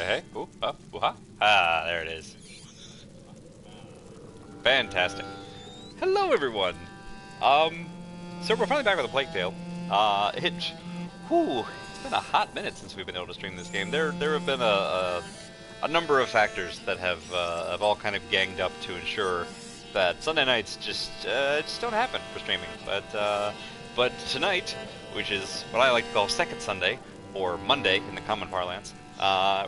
Hey, hey. Ooh, oh, ooh, ha. Ah, there it is. Fantastic. Hello, everyone. Um, so we're finally back with a Plague Tale. It's been a hot minute since we've been able to stream this game. There have been a number of factors that have all kind of ganged up to ensure that Sunday nights just don't happen for streaming. But tonight, which is what I like to call Second Sunday, or Monday in the common parlance,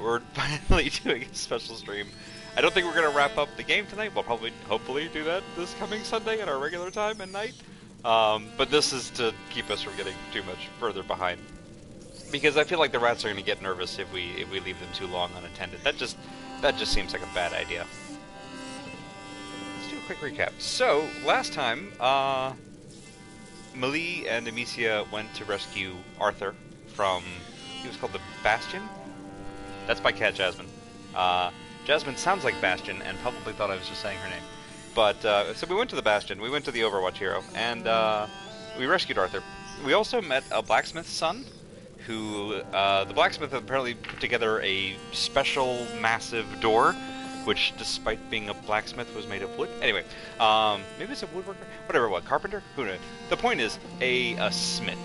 we're finally doing a special stream. I don't think we're going to wrap up the game tonight. We'll probably, hopefully, do that this coming Sunday at our regular time and night. But this is to keep us from getting too much further behind. Because I feel like the rats are going to get nervous if we leave them too long unattended. That just seems like a bad idea. Let's do a quick recap. So, last time, Malie and Amicia went to rescue Arthur from, he was called the Bastion? That's by Cat Jasmine. Jasmine sounds like Bastion, and probably thought I was just saying her name. But, so we went to the Bastion, we went to the Overwatch hero, and we rescued Arthur. We also met a blacksmith's son, who, the blacksmith apparently put together a special massive door, which, despite being a blacksmith, was made of wood. Anyway, maybe it's a woodworker? Whatever, what, carpenter? Who knows? The point is, a smith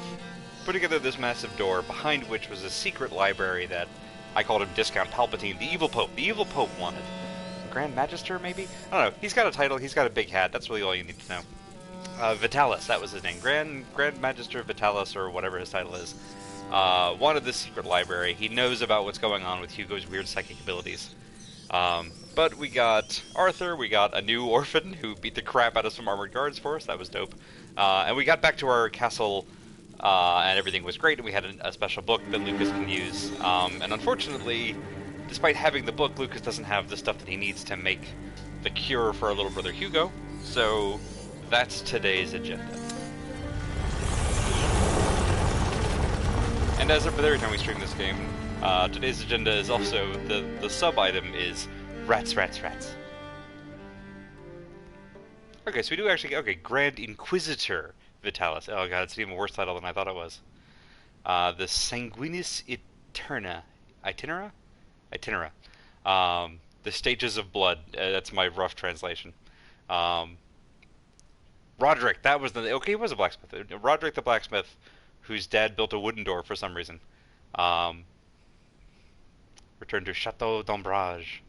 put together this massive door, behind which was a secret library that I called him Discount Palpatine, the evil Pope. The evil Pope wanted. Grand Magister, maybe? I don't know. He's got a title, he's got a big hat, that's really all you need to know. Vitalis, that was his name. Grand Magister Vitalis, or whatever his title is, wanted this secret library. He knows about what's going on with Hugo's weird psychic abilities. But we got Arthur, we got a new orphan who beat the crap out of some armored guards for us, that was dope. And we got back to our castle, and everything was great, and we had a special book that Lucas can use. And unfortunately, despite having the book, Lucas doesn't have the stuff that he needs to make the cure for our little brother Hugo. So that's today's agenda. And as every time we stream this game, today's agenda is also, the sub-item is rats, rats, rats. Okay, so we do actually, okay, Grand Inquisitor Vitalis. Oh god, it's an even worse title than I thought it was. The Sanguinis Itinera? The Stages of Blood. That's my rough translation. Roderick, that was the... Okay, he was a blacksmith. Roderick the blacksmith, whose dad built a wooden door for some reason. Return to Chateau d'Ombrage.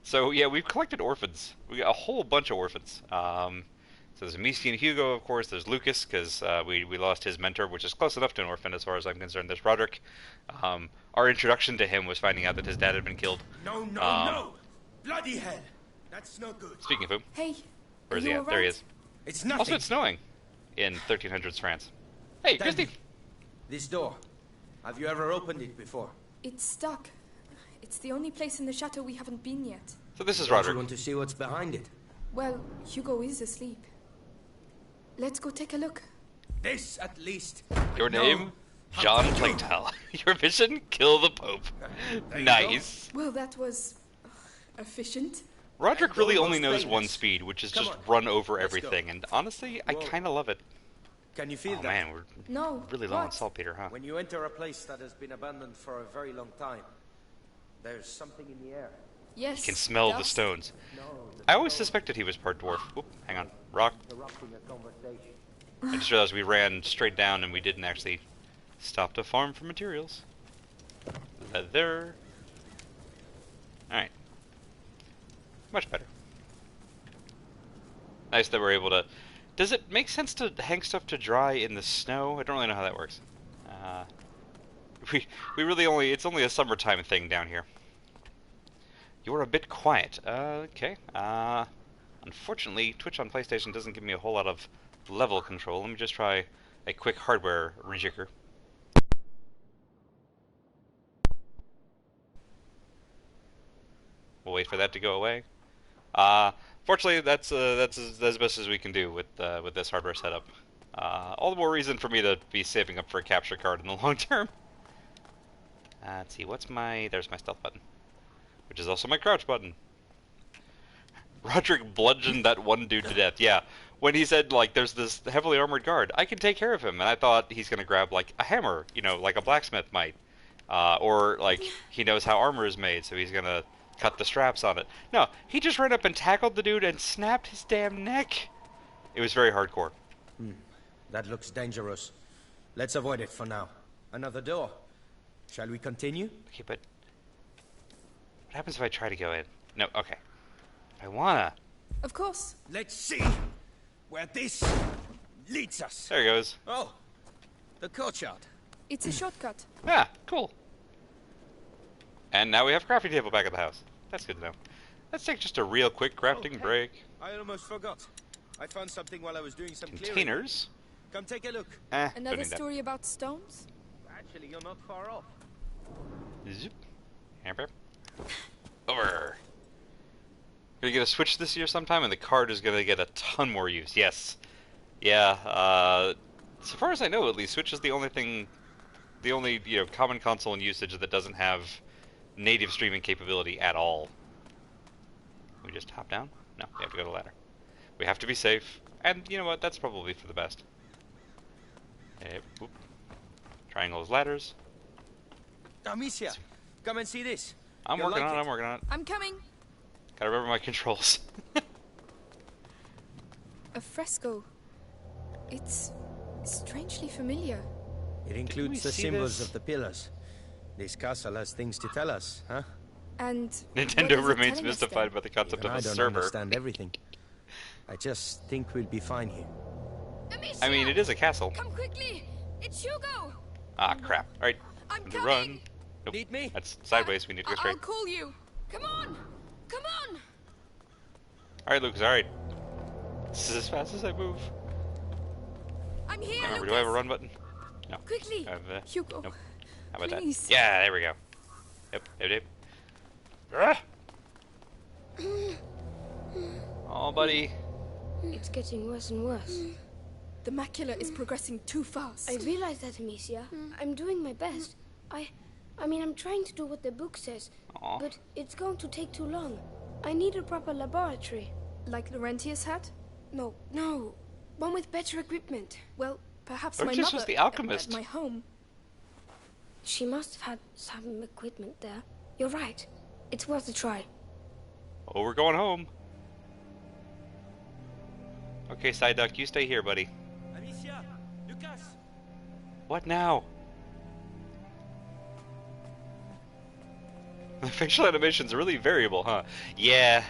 So, yeah, we've collected orphans. We got a whole bunch of orphans. So there's Amici and Hugo, of course. There's Lucas, because we lost his mentor, which is close enough to an orphan as far as I'm concerned. There's Roderick. Our introduction to him was finding out that his dad had been killed. No, no! Bloody hell! That's no good. Speaking of whom? Hey, where is he at? There he is. It's nothing. Also, it's snowing in 1300s France. Hey, Christy! This door. Have you ever opened it before? It's stuck. It's the only place in the chateau we haven't been yet. So this is Don't Roderick. you want to see what's behind it? Well, Hugo is asleep. Let's go take a look. This, at least. Your name? John Planktel. Your mission? Kill the Pope. Nice. Well, that was efficient. Roderick really only knows one speed, which is just run over everything, and honestly, I kind of love it. Can you feel Oh that? man, we're really low on what? saltpeter, huh? When you enter a place that has been abandoned for a very long time, there's something in the air. Yes. You can smell the dust. stones. No, I always suspected he was part dwarf. Oop, hang on. Rock. interrupting a conversation. I just realized we ran straight down and we didn't actually stop to farm for materials. Leather. Alright. Much better. Nice that we're able to... Does it make sense to hang stuff to dry in the snow? I don't really know how that works. We really only... It's only a summertime thing down here. You're a bit quiet. Okay. Unfortunately, Twitch on PlayStation doesn't give me a whole lot of level control. Let me just try a quick hardware rejigger. We'll wait for that to go away. Fortunately, that's as best as we can do with this hardware setup. All the more reason for me to be saving up for a capture card in the long term. Let's see, what's my... There's my stealth button. Which is also my crouch button. Roderick bludgeoned that one dude to death. Yeah, when he said, like, there's this heavily armored guard, I can take care of him. And I thought he's going to grab, like, a hammer, you know, like a blacksmith might. Or, like, he knows how armor is made, so he's gonna cut the straps on it. No, he just ran up and tackled the dude and snapped his damn neck. It was very hardcore. That looks dangerous. Let's avoid it for now. Another door. Shall we continue? Okay, but what happens if I try to go in? No, okay. I wanna. Of course. Let's see where this leads us. There he goes. Oh, the courtyard. It's a shortcut. Ah, cool. And now we have a crafting table back at the house. That's good to know. Let's take just a real quick crafting break. I almost forgot. I found something while I was doing some clearing. Containers. Come take a look. Don't Another need that. story about stones? Actually, you're not far off. Zoop. Hamper. Over. Gonna get a Switch this year sometime, and the card is gonna get a ton more use. Yes. Yeah, so far as I know, at least, Switch is the only thing, the only, common console in usage that doesn't have native streaming capability at all. Can we just hop down? No, we have to go to the ladder. We have to be safe, and you know what, that's probably for the best. Okay, whoop. Triangles, ladders. Amicia, come and see this. I'm You'll working like on it, it. I'm working on it. I'm coming. Gotta remember my controls. A fresco. It's strangely familiar. It we includes the see symbols this? of the pillars. This castle has things to tell us, huh? And what Nintendo is it remains telling us mystified then? by the concept Even of I a don't server. understand everything. I just think we'll be fine here. Amicia, I mean, it is a castle. come quickly. It's Hugo. Ah, crap. Alright, I'm to coming. run. Nope. Need me? That's sideways, we need to go I'll straight. call you. Come on. Come on. Alright, Lucas, alright. This is as fast as I move. I'm here, Remember, Lucas. do I have a run button? No. Quickly. Hugo. Nope. How about Please. that? Yeah, there we go. Yep. Ah! Oh, buddy. It's getting worse and worse. The macula is progressing too fast. I realize that, Amicia. I'm doing my best. I mean, I'm trying to do what the book says, Aw. but it's going to take too long. I need a proper laboratory. Like Laurentius had? No, one with better equipment. Well, perhaps Laurentius my was mother the alchemist. at my home. She must have had some equipment there. You're right. It's worth a try. Oh, we're going home. Okay, Psyduck, you stay here, buddy. Amicia, Lucas. What now? The facial animation's really variable, huh? Yeah.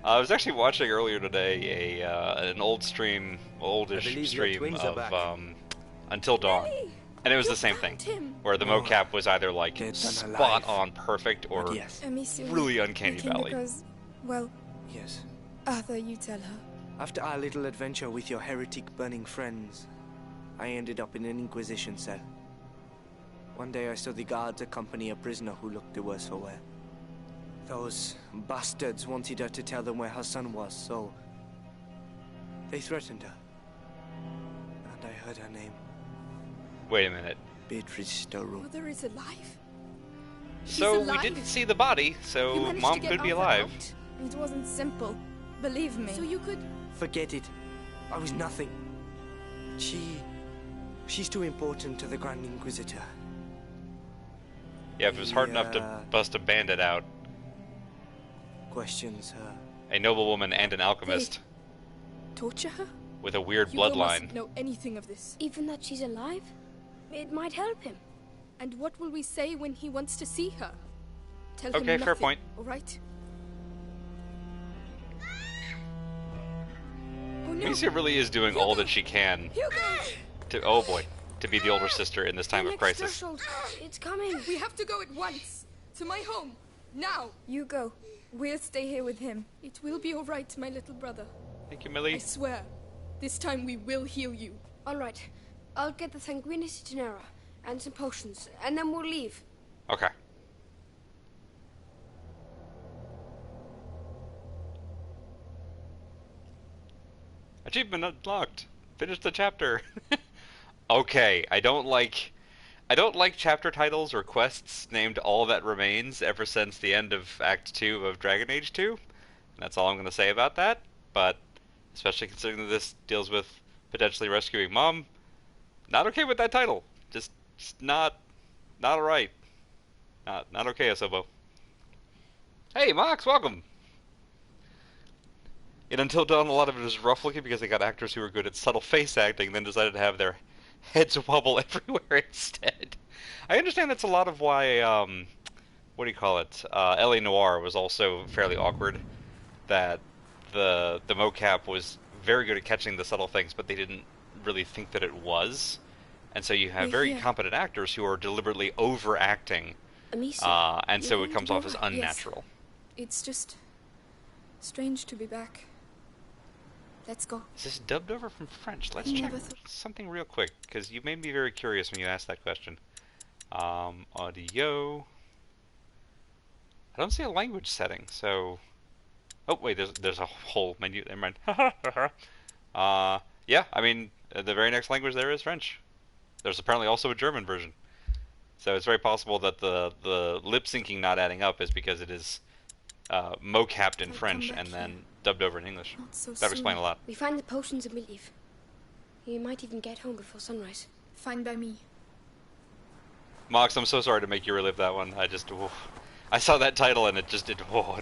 I was actually watching earlier today an oldish believe your stream twins are of back. Until Dawn, Really? and it was You the same thing, found him. where the mocap was either like Dead and spot alive. on perfect or Yes. Amicia, really we uncanny came valley. because, well, Yes. Arthur, you tell her. After our little adventure with your heretic burning friends, I ended up in an Inquisition cell. One day I saw the guards accompany a prisoner who looked the worse for wear. Those bastards wanted her to tell them where her son was, so they threatened her. And I heard her name, Wait a minute. Beatrice Storu. Mother is alive. She's So we alive? didn't see the body, You so managed Mom to get could be Arthur alive. out? It wasn't simple. Believe me. So you could... Forget it. I was nothing. She's too important to the Grand Inquisitor. Yeah, if it was hard enough to Yeah. bust a bandit out, Questions her. a noblewoman and an alchemist torture her? with a weird Hugo bloodline. mustn't know anything of this. Even that she's alive? It might help him. And what will we say when he wants to see her? Tell him Okay, nothing, fair point. all right? Oh no! Amicia really is doing all that she can Hugo! to, oh boy, to be the older sister in this time The of next crisis. threshold. It's coming. We have to go at once! To my home! Now! You go. We'll stay here with him. It will be all right, my little brother. Thank you, I Millie. swear. This time we will heal you. All right. I'll get the Sanguinis Genera and some potions, and then we'll leave. Okay. Achievement unlocked. Finish the chapter. Okay, I don't like chapter titles or quests named All That Remains ever since the end of Act 2 of Dragon Age 2. And that's all I'm going to say about that, but especially considering that this deals with potentially rescuing Mom, not okay with that title. Just not Not alright. Not okay, Asobo. Hey, Mox, welcome! In Until Dawn, a lot of it was rough looking because they got actors who were good at subtle face acting, then decided to have their heads wobble everywhere instead. I understand that's a lot of why, what do you call it? L.A. Noire was also fairly awkward. That the mocap was very good at catching the subtle things, but they didn't really think that it was. And so you have very competent actors who are deliberately overacting, and so it comes off as unnatural. Yes. It's just strange to be back. Let's go. Is this dubbed over from French? Let's check something real quick, because you made me very curious when you asked that question. Audio. I don't see a language setting, so... Oh, wait, there's a whole menu. Never mind. Yeah, I mean, the very next language there is French. There's apparently also a German version. So it's very possible that the lip-syncing not adding up is because it is mocapped in French and then dubbed over in English. That would explain a lot. We find the potions and we leave. You might even get home before sunrise. Fine by me. Mox, I'm so sorry to make you relive that one. I saw that title and it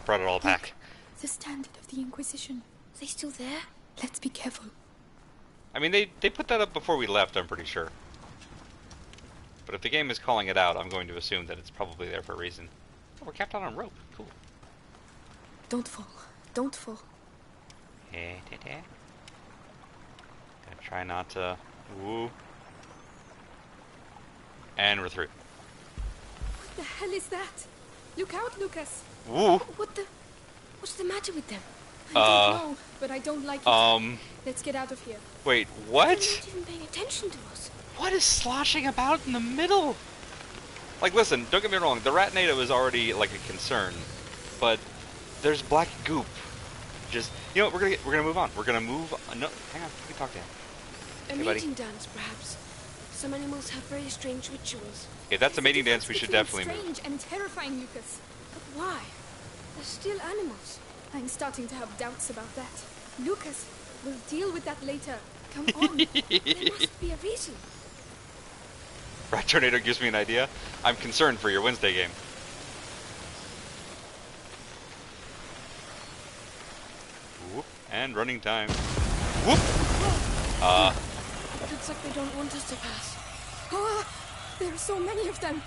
brought it all back. The standard of the Inquisition. Are they still there? Let's be careful. I mean, they put that up before we left, I'm pretty sure. But if the game is calling it out, I'm going to assume that it's probably there for a reason. Oh, we're kept on a rope. Cool. Don't fall. Don't fall. Gotta try not to... Woo. And we're through. What the hell is that? Look out, Lucas. Woo. What's the matter with them? I don't know, but I don't like it. Let's get out of here. Wait, what? They're not even paying attention to us. What is sloshing about in the middle? Like, listen, don't get me wrong, the Ratnado is already, like, a concern. But there's black goop. Just, you know what, we're gonna move on. We're gonna move... No, hang on, let me talk to him. A mating dance, perhaps. Some animals have very strange rituals. If that's a mating dance, we should definitely move. Strange and terrifying, Lucas. But why? They're still animals. I'm starting to have doubts about that. Lucas, we'll deal with that later. Come on. There must be a reason. Rat Tornado gives me an idea. I'm concerned for your Wednesday game. Whoop, and running time. Whoop! Looks like they don't want us to pass. There are so many of them.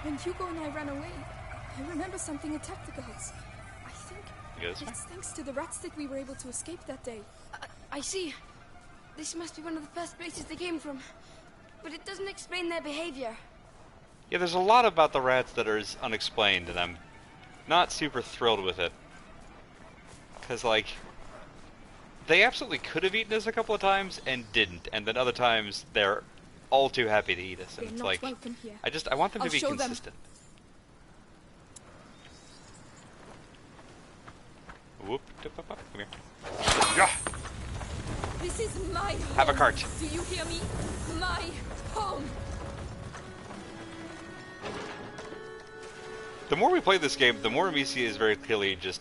When Hugo and I ran away, I remember something attacked the guards. I think it's thanks to the rats that we were able to escape that day. I see. This must be one of the first places they came from. But it doesn't explain their behavior. Yeah, there's a lot about the rats that are unexplained, and I'm not super thrilled with it. Because, like, they absolutely could have eaten us a couple of times and didn't, and then other times they're all too happy to eat us, and it's like, I want them to be consistent. Whoop, come here. Yeah. This is my home. Have a cart. Do you hear me? My home. The more we play this game, the more Amicia is very clearly just...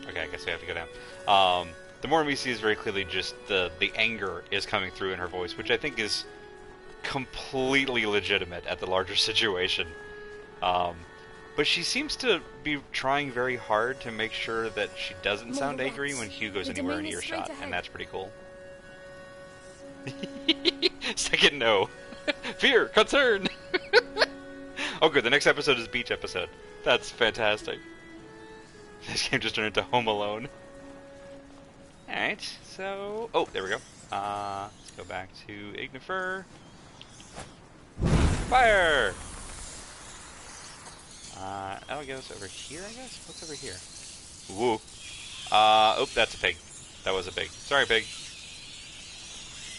Okay, I guess we have to go down. The more Amicia is very clearly just the anger is coming through in her voice, which I think is completely legitimate at the larger situation. But she seems to be trying very hard to make sure that she doesn't sound angry when Hugo's anywhere in earshot, and that's pretty cool. Second no. Fear, concern. Oh good, the next episode is beach episode. That's fantastic. This game just turned into Home Alone. Alright, so... Oh, there we go. Let's go back to Ignifer. Fire! That'll get us over here, I guess? What's over here? Woo. Oh, that's a pig. That was a pig. Sorry, pig.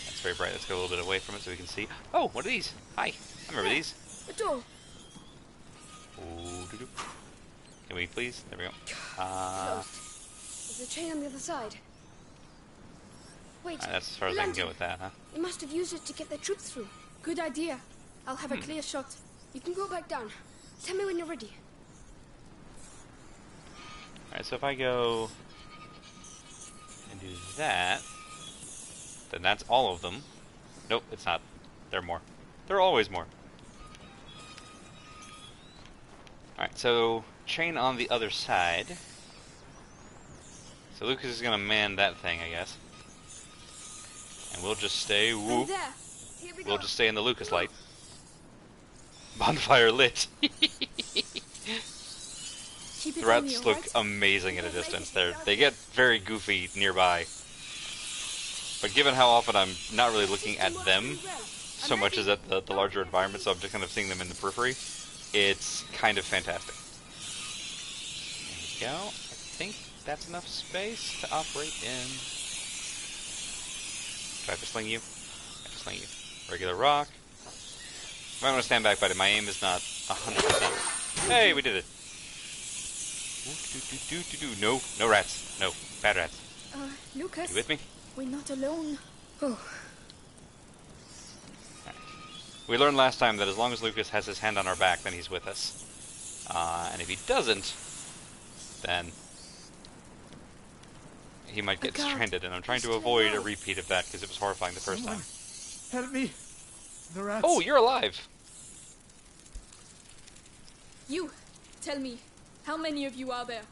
That's very bright. Let's go a little bit away from it so we can see. Oh, what are these? Hi. I remember these. A door. Ooh, doo-doo. Can we please? There we go. There's a chain on the other side. Wait. That's as far as I can go with that, huh? They must have used it to get their troops through. Good idea. I'll have a clear shot. You can go back down. Tell me when you're ready. Alright, so if I go and do that, then that's all of them. Nope, it's not. There are more. There are always more. Alright, so chain on the other side. So Lucas is gonna man that thing, I guess. And we'll just stay. Woo. There. Here we We'll go. just stay in the Lucas light. Bonfire lit. Keep it The on me, rats look alright? amazing at a distance. They get very goofy nearby. But given how often I'm not really looking at them so much as at the larger environment, so I'm just kind of seeing them in the periphery, it's kind of fantastic. There we go. I think that's enough space to operate in. Do I have to sling you? I have to sling you. Regular rock. Might want to stand back, buddy. My aim is not 100%. Hey, we did it. No, no rats. No, bad rats. Lucas, You with me? we're not alone. Oh, We learned last time that as long as Lucas has his hand on our back, then he's with us. And if he doesn't, then he might get stranded, and I'm trying to avoid a repeat of that because it was horrifying the first time. Help me! The rats. Oh, you're alive! You, tell me, how many of you are there?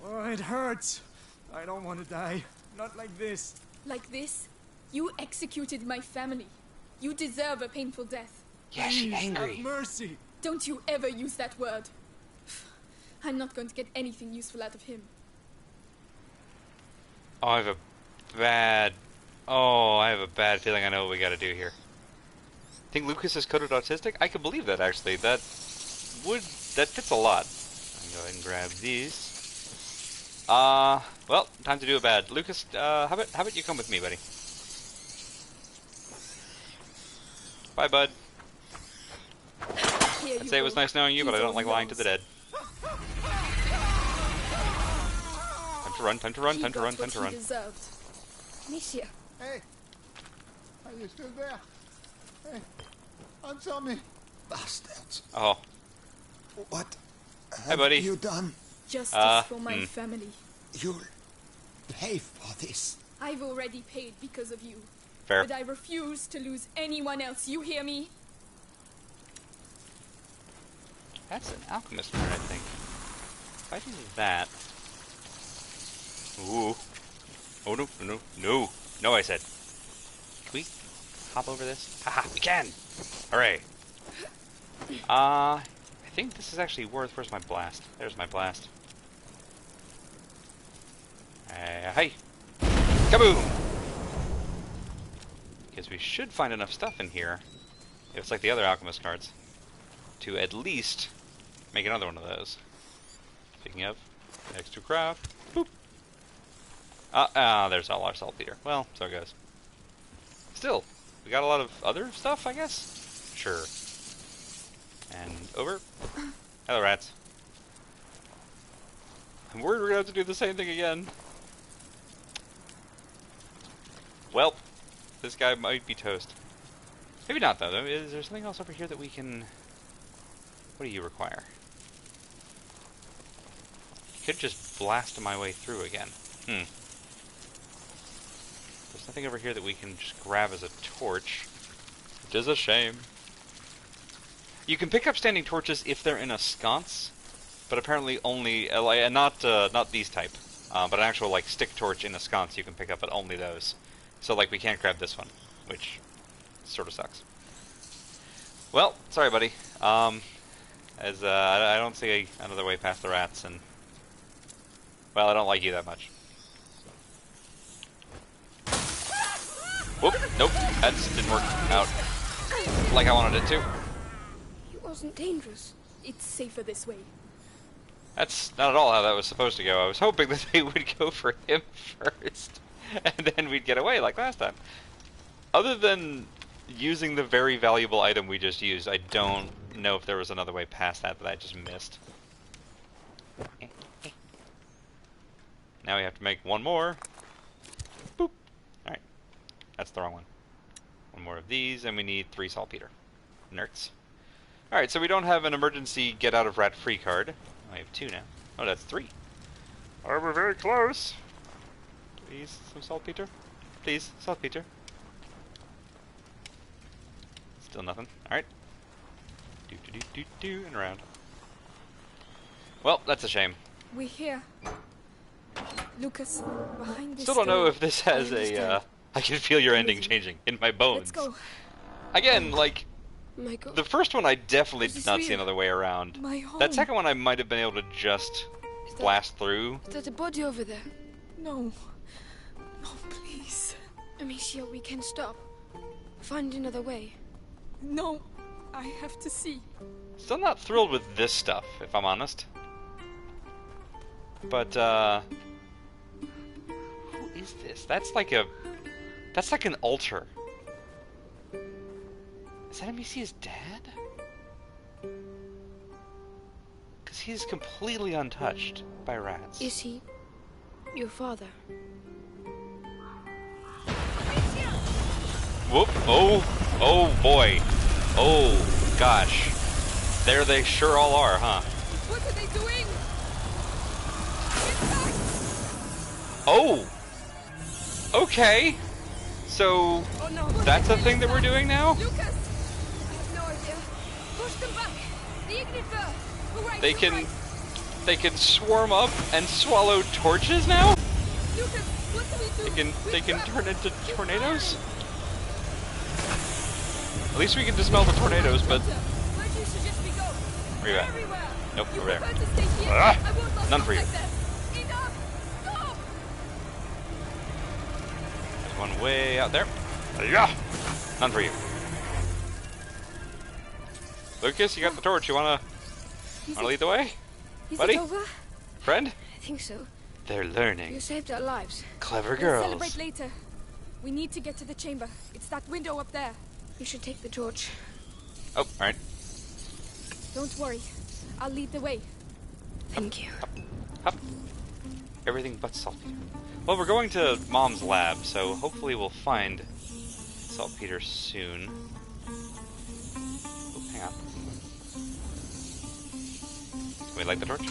Oh, it hurts. I don't want to die. Not like this. Like this? You executed my family. You deserve a painful death. Yeah, she's Please, angry. Have mercy. Don't you ever use that word. I'm not going to get anything useful out of him. Oh, I have a bad feeling I know what we gotta do here. Think Lucas is coded autistic? I could believe that, actually. That fits a lot. I'll go ahead and grab these. Well, time to do a bad. Lucas, how about you come with me, buddy? Bye, bud. Here I'd say it was nice knowing you, but I don't like lying to the dead. Time to run, time to run, time to run, time to run. Deserved. Amicia. Hey, are you still there? Hey, answer me. Bastards. Oh, What hi, have buddy. you done? Justice for my family. You'll pay for this. I've already paid because of you. Fair. But I refuse to lose anyone else. You hear me? That's an alchemist card, I think. If I do that... Ooh. Oh, no, no, no. No, I said. Can we hop over this? Haha, we can! Hooray. I think this is actually worth... Where's my blast? There's my blast. Hey! Kaboom! Because we should find enough stuff in here, if it's like the other alchemist cards, to at least make another one of those. Speaking of, next to craft. Boop. There's all our saltpeter. Well, so it goes. Still, we got a lot of other stuff, I guess? Sure. And over. Hello, rats. I'm worried we're gonna have to do the same thing again. Well, this guy might be toast. Maybe not, though. Is there something else over here that we can... What do you require? Could just blast my way through again. There's nothing over here that we can just grab as a torch, which is a shame. You can pick up standing torches if they're in a sconce, but apparently only not these type, but an actual like stick torch in a sconce you can pick up, but only those. So like we can't grab this one, which sort of sucks. Well, sorry, buddy. As I don't see another way past the rats, and well, I don't like you that much. Whoop! Nope, that didn't work out like I wanted it to. It wasn't dangerous. It's safer this way. That's not at all how that was supposed to go. I was hoping that they would go for him first, and then we'd get away like last time. Other than using the very valuable item we just used, I don't know if there was another way past that I just missed. Now we have to make one more. Boop. Alright. That's the wrong one. One more of these, and we need 3 saltpeter. Nerds. Alright, so we don't have an emergency get out of rat free card. I have 2 now. Oh, that's 3. Oh, we're very close. Please, some saltpeter. Please, saltpeter. Still nothing. Alright. And around. Well, that's a shame. We're here. Lucas, behind this Still don't know door, if this has I understand. I can feel your ending changing in my bones. Let's go. Again, like, My God. the first one I definitely This did is not see real. another way around. My home. That second one I might have been able to just Is blast through. There's a body over there. No. No, please. Amicia, we can stop. Find another way. No. I have to see. Still not thrilled with this stuff, if I'm honest. But, who is this? That's like an altar. Is that Amicia's dad? Because he's completely untouched by rats. Is he your father? Whoop. Oh boy. Oh, gosh. There they sure all are, huh? What are they doing? Oh! Okay. So, Oh no. that's a thing that we're doing now? Lucas! I have no idea. Push them back. The Ignifer. Hooray, They hooray. can swarm up and swallow torches now? Lucas, what do we do? They can turn into tornadoes? At least we can dispel the tornadoes, but Where do you suggest we go? where you at? Everywhere. Nope, You over there. prefer to stay here? Ah, I won't lost none for you. like that. Enough! Stop! There's one way out there. Yeah. None for you. Lucas, you got the torch. You wanna lead the way? Is Buddy? it over? Friend? I think so. They're You learning. saved our lives. Clever We'll girls. celebrate later. We need to get to the chamber. It's that window up there. You should take the torch. Oh, alright. Don't worry. I'll lead the way. Thank you. Up. Everything but saltpeter. Well, we're going to Mom's lab, so hopefully we'll find saltpeter soon. Oh, hang on. Can we light the torch?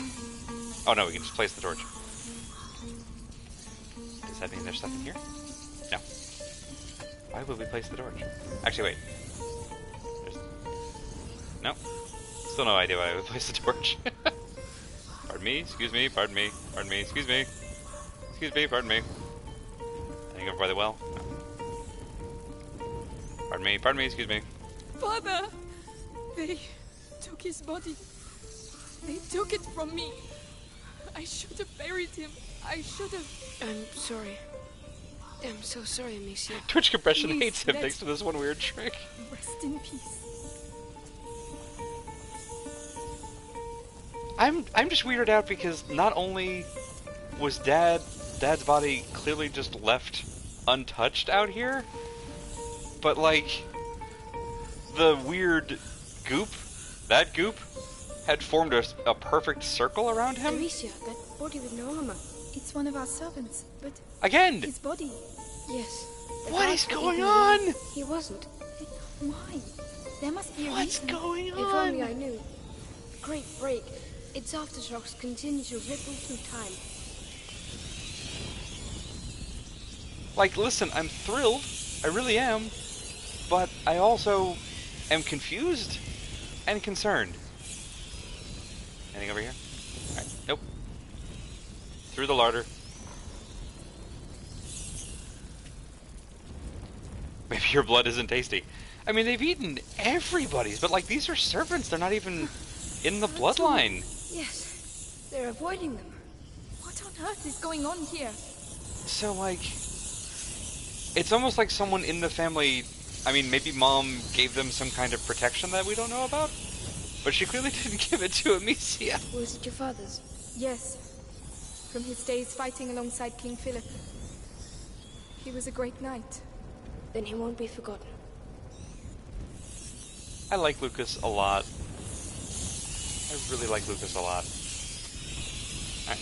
Oh no, we can just place the torch. Does that mean there's stuff in here? No. Why would we place the torch? Actually, wait. No. Still no idea why I would place the torch. Pardon me, excuse me, pardon me, pardon me, excuse me. Excuse me, pardon me. Anything over by the well? No. Pardon me, excuse me. Father! They took his body. They took it from me. I should have buried him. I should have. I'm sorry. I'm so sorry, Amicia. Twitch compression Please, hates him let- thanks to this one weird trick. Rest in peace. I'm just weirded out because not only was Dad's body clearly just left untouched out here, but like the weird goop, that goop had formed a perfect circle around him. Amicia, that body with no armor. It's one of our servants, but Again! his body. Yes. The What guards is were going eating on? him. He wasn't. Why? There must be a What's reason. going If only I on? knew. Great break. Its aftershocks continue to ripple through time. Like, listen, I'm thrilled. I really am. But I also am confused and concerned. Anything over here? Alright, nope. Through the larder. Maybe your blood isn't tasty. I mean, they've eaten everybody's, but like, these are servants. They're not even in the bloodline. Yes. They're avoiding them. What on earth is going on here? So, like, it's almost like someone in the family, I mean, maybe Mom gave them some kind of protection that we don't know about, but she clearly didn't give it to Amicia. Was it your father's? Yes. From his days fighting alongside King Philip. He was a great knight. Then he won't be forgotten. I like Lucas a lot. I really like Lucas a lot. Alright. I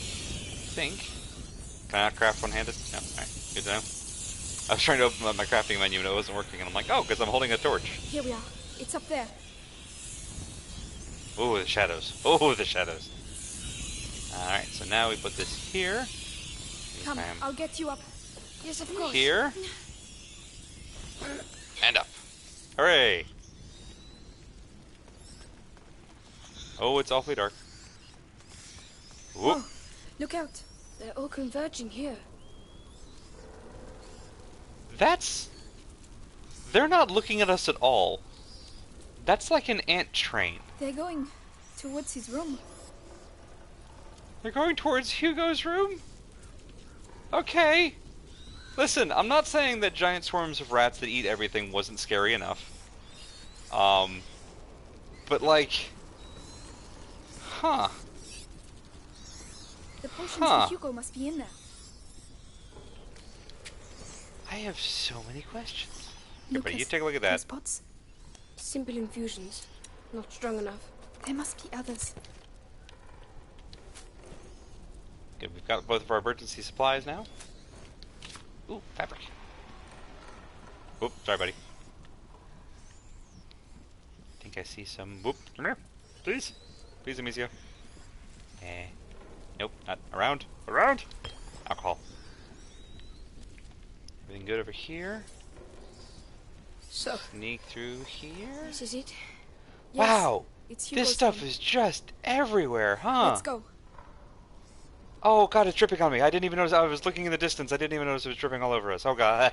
think. Can I not craft one-handed? No. Alright. Good to know. I was trying to open up my crafting menu and it wasn't working, and I'm like, oh, because I'm holding a torch. Here we are. It's up there. Oh, the shadows. Oh, the shadows. Alright, so now we put this here. Come, Bam. I'll get you up. Yes, of course. Here. And up. Hooray! Oh, it's awfully dark. Whoop. Oh, look out. They're all converging here. They're not looking at us at all. That's like an ant train. They're going towards his room. They're going towards Hugo's room? Okay. Listen, I'm not saying that giant swarms of rats that eat everything wasn't scary enough. But like... Huh. The potions for Hugo must be in there. I have so many questions. Lucas, Everybody, you take a look at that. Spots? Simple infusions. Not strong enough. There must be others. Good, we've got both of our emergency supplies now. Ooh, fabric. Oop, sorry, buddy. I think I see some... Whoop, come here. Please. Please, Amicia. Nope, not around. Around! Alcohol. Everything good over here? So, Sneak through here? this is it. Yes, Wow! it's Hugo's This stuff room. is just everywhere, huh? Let's go. Oh god, it's dripping on me. I didn't even notice. I was looking in the distance. I didn't even notice it was dripping all over us. Oh god.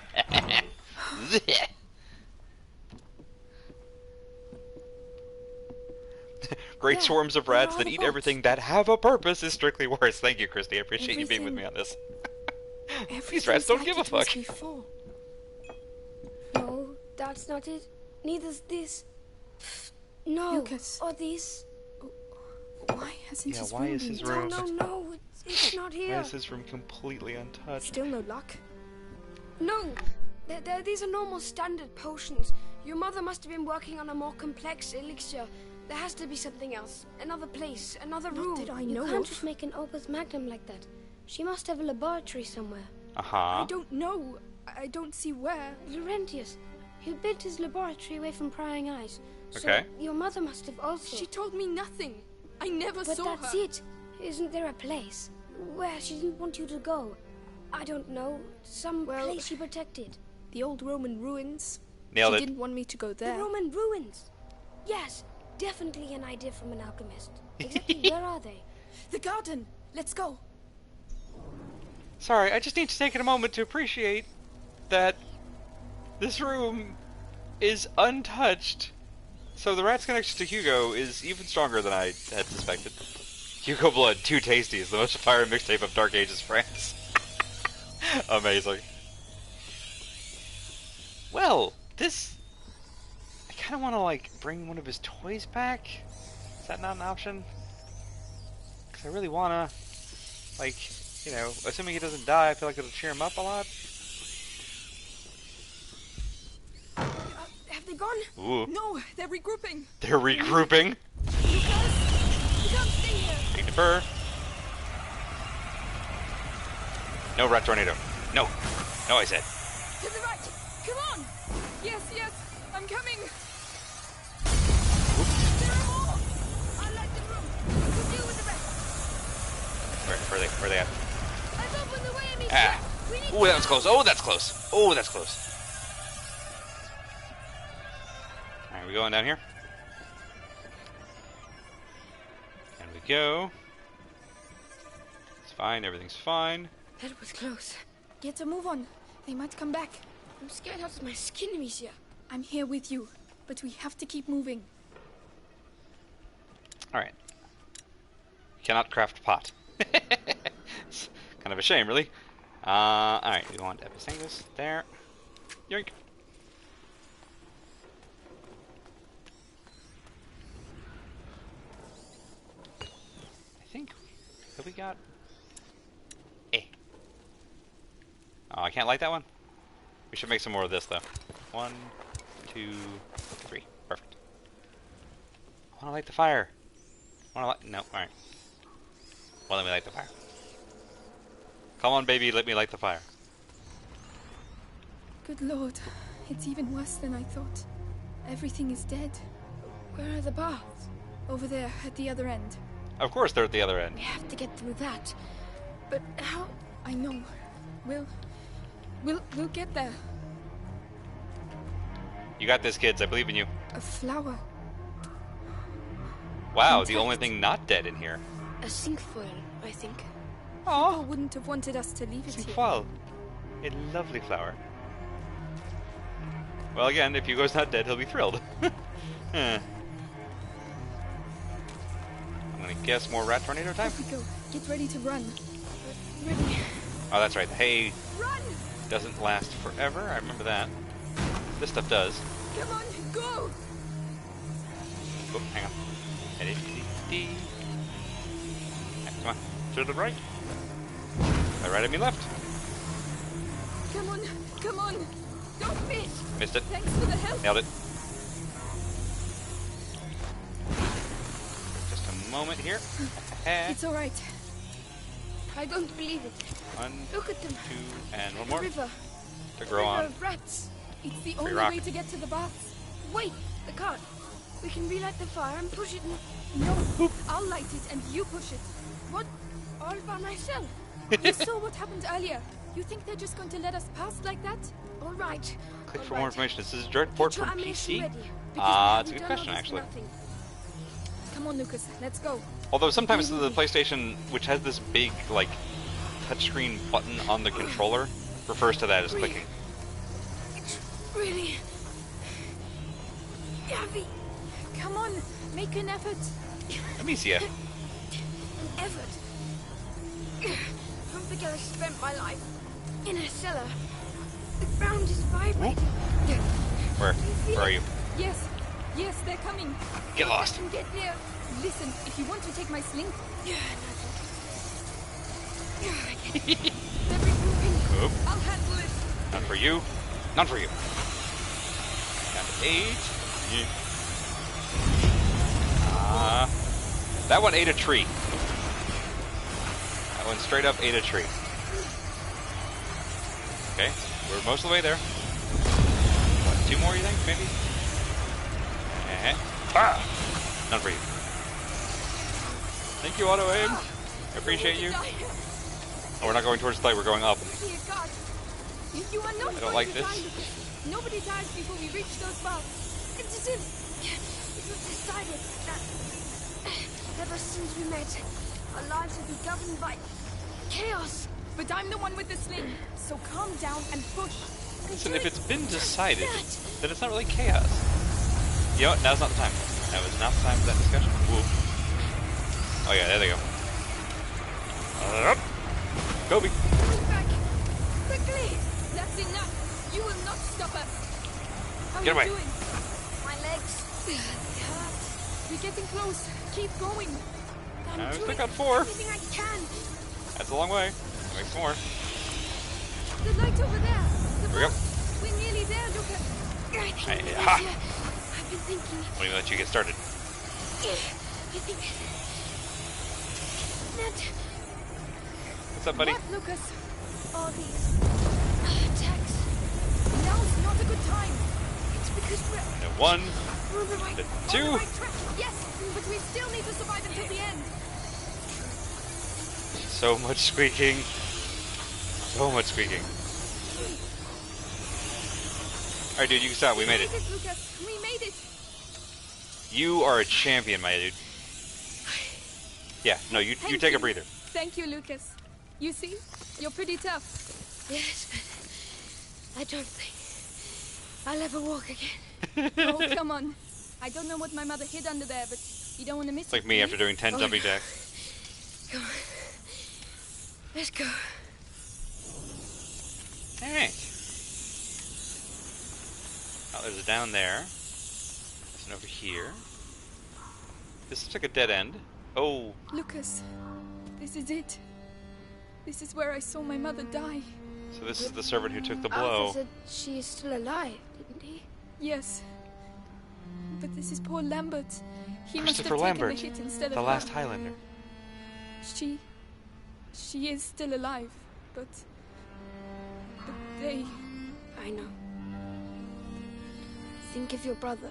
Great Yeah, swarms of where rats are that the eat bots? everything that have a purpose is strictly worse. Thank you, Christy. I appreciate you being with me on this. These rats don't give a fuck. Before. No, that's not it. Neither's this. No, Lucas. or this. Why hasn't Yeah, his why room is been his touched? room- No, it's not Why here. is this room completely untouched? Still no luck. No, these are normal standard potions. Your mother must have been working on a more complex elixir. There has to be something else. Another place, another room. that I You know can't of. just make an opus magnum like that. She must have a laboratory somewhere. Uh-huh. I don't know. I don't see where. Laurentius, he built his laboratory away from prying eyes. So Okay. your mother must have also. She told me nothing. I never But saw that's her. it. Isn't there a place where she didn't want you to go? I don't know. Some Well, place she protected. The old Roman ruins. Nailed She it. didn't want me to go there. The Roman ruins. Yes, definitely an idea from an alchemist. Exactly where are they? The garden. Let's go. Sorry, I just need to take a moment to appreciate that this room is untouched. So the rat's connection to Hugo is even stronger than I had suspected. Hugo Blood, Too Tasty is the most fire mixtape of Dark Ages France. Amazing. Well, this... I kind of want to, like, bring one of his toys back. Is that not an option? Because I really want to, like, you know, assuming he doesn't die, I feel like it'll cheer him up a lot. Have they gone? Ooh. No, they're regrouping. They're regrouping. You can't stay here. Take the fur. No rat tornado. No. No, I said. To the right. Come on. Yes, yes. I'm coming. There are more. I like the room. You deal with the rest. Where are they at? I've opened the way, Amicia. Ah. We need Oh, that was close. Oh, that's close. Oh, that's close. Alright, we going down here? And we go. It's fine. Everything's fine. That was close. Get a move on. They might come back. I'm scared out of my skin, Amicia. I'm here with you, but we have to keep moving. Alright. Cannot craft pot. It's kind of a shame, really. Alright, we want Episangus there. Yoink. I think... Have we got... Oh, I can't light that one? We should make some more of this, though. 1, 2, 3. Perfect. I want to light the fire. I want to light... No, alright. Well, let me light the fire. Come on, baby, let me light the fire. Good Lord. It's even worse than I thought. Everything is dead. Where are the baths? Over there, at the other end. Of course they're at the other end. We have to get through that. But how? I know. We'll get there. You got this, kids. I believe in you. A flower. Wow, the Intact. only thing not dead in here. A cinquefoil. I think. Hugo wouldn't have wanted us to leave it here. Wow. A lovely flower. Well, again, if Hugo's not dead, he'll be thrilled. I'm gonna guess more rat tornado time. Off we go. Get ready to run. Ready. Oh, that's right. The hay Run! doesn't last forever. I remember that. This stuff does. Come on, go! Oh, hang on. Come on. To the right. My right, I mean left. Come on, come on! Don't miss! Missed it. Thanks for the help! Nailed it. Just a moment here. It's alright. I don't believe it. 1, Look at them. 2, and one The more river. to grow River on. of rats. It's the only rock. way to get to the baths. Wait, the cart. We can relight the fire and push it in. No, I'll light it and you push it. What? All by myself? You saw what happened earlier. You think they're just going to let us pass like that? All right. Click all for right. more information. This is a direct port Get your from ammunition PC. ready, because we It's a haven't good done question, all this for actually. nothing. Come on, Lucas, let's go. Although sometimes the PlayStation, which has this big, like, touchscreen button on the controller, refers to that as Really? clicking. It's really heavy. Come on, make an effort. Amicia. An effort. Don't forget I spent my life in a cellar. The ground is vibrating. Where are you? Yes, yes, they're coming. Get lost. Let them get near. Listen, if you want to take my sling, they're regrouping. Oop. I'll handle it. None for you. None for you. Down to 8. That one ate a tree. That one straight up ate a tree. Okay, we're most of the way there. What, 2 more, you think? Maybe? Ah! None for you. Thank you, Auto Aim. I appreciate you. Oh, we're not going towards the light, we're going up. Dear God, you are not I don't going like to this. die, Lucas. Nobody dies before we reach those baths. It's as if it was decided that ever since we met, our lives would be governed by chaos. But I'm the one with the sling, so calm down and push. Listen, if it's been decided, then it's not really chaos. You know what? Now's not the time. That was not the time for that discussion. Woo. Oh yeah, there they go. Up. Kobe. Move back quickly. That's enough. You will not stop us. How Get are away. you doing? My legs. They hurt. We're getting close. Keep going. I'm I doing think on 4. everything I can. That's a long way. Make some more. The light over there. The Here we go. box. We're nearly there, Lucas. I think Hey, Alicia, ha. I've been thinking. Let me let you get started. I think that What's up, buddy? What, Lucas? all these attacks. Now's not a good time. It's because we're And 1, on the right. and On 2. the right track. Yes, but we still need to survive until the end. So much squeaking. So much squeaking. Alright, dude, you can stop. We made it. Lucas. We made it. You are a champion, my dude. Yeah, no, you Thank take a you. breather. Thank you, Lucas. You see, you're pretty tough. Yes, but I don't think I'll ever walk again. Oh, come on. I don't know what my mother hid under there, but you don't want to miss It's like it. me do after you? doing 10 Oh, jumping no. jacks. Come on. Let's go. Alright. Oh, there's a down there. There's an over here. This looks like a dead end. Oh, Lucas, this is it. This is where I saw my mother die. so this is the servant who took the Arthur blow. said she is still alive, didn't he? Yes. But this is poor Lambert. He must have Christopher taken Lambert, the hit instead the of last her. Highlander. She is still alive, but they... I know. Think of your brother.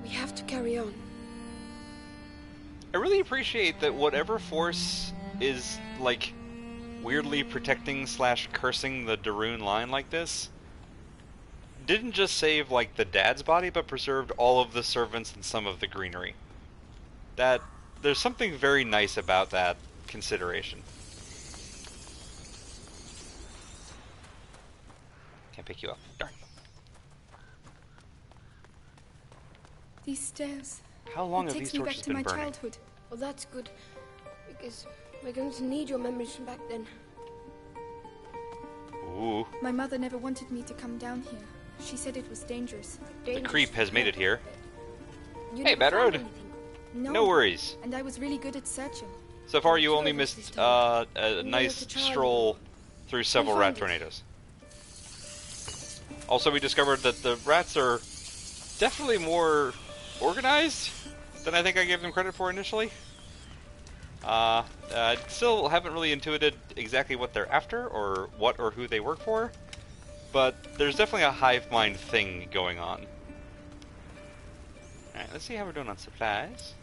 We have to carry on. I really appreciate that whatever force is, like, weirdly protecting / cursing the Darun line like this, didn't just save, like, the dad's body, but preserved all of the servants and some of the greenery. There's something very nice about that consideration. Can't pick you up. Darn. These stairs. How long It have takes these me back torches to been my burning? childhood. Well, that's good. Because we're going to need your memories from back then. Ooh. My mother never wanted me to come down here. She said it was dangerous. The creep has made it here. You Hey, never Bad found Road. anything. No worries. And I was really good at searching. So far, you Sure only it was this missed time. a We nice have to try. stroll through several We'll rat find it. tornadoes. Also, we discovered that the rats are definitely more organized than I think I gave them credit for initially. Still haven't really intuited exactly what they're after or what or who they work for, but there's definitely a hive mind thing going on. Alright, let's see how we're doing on supplies.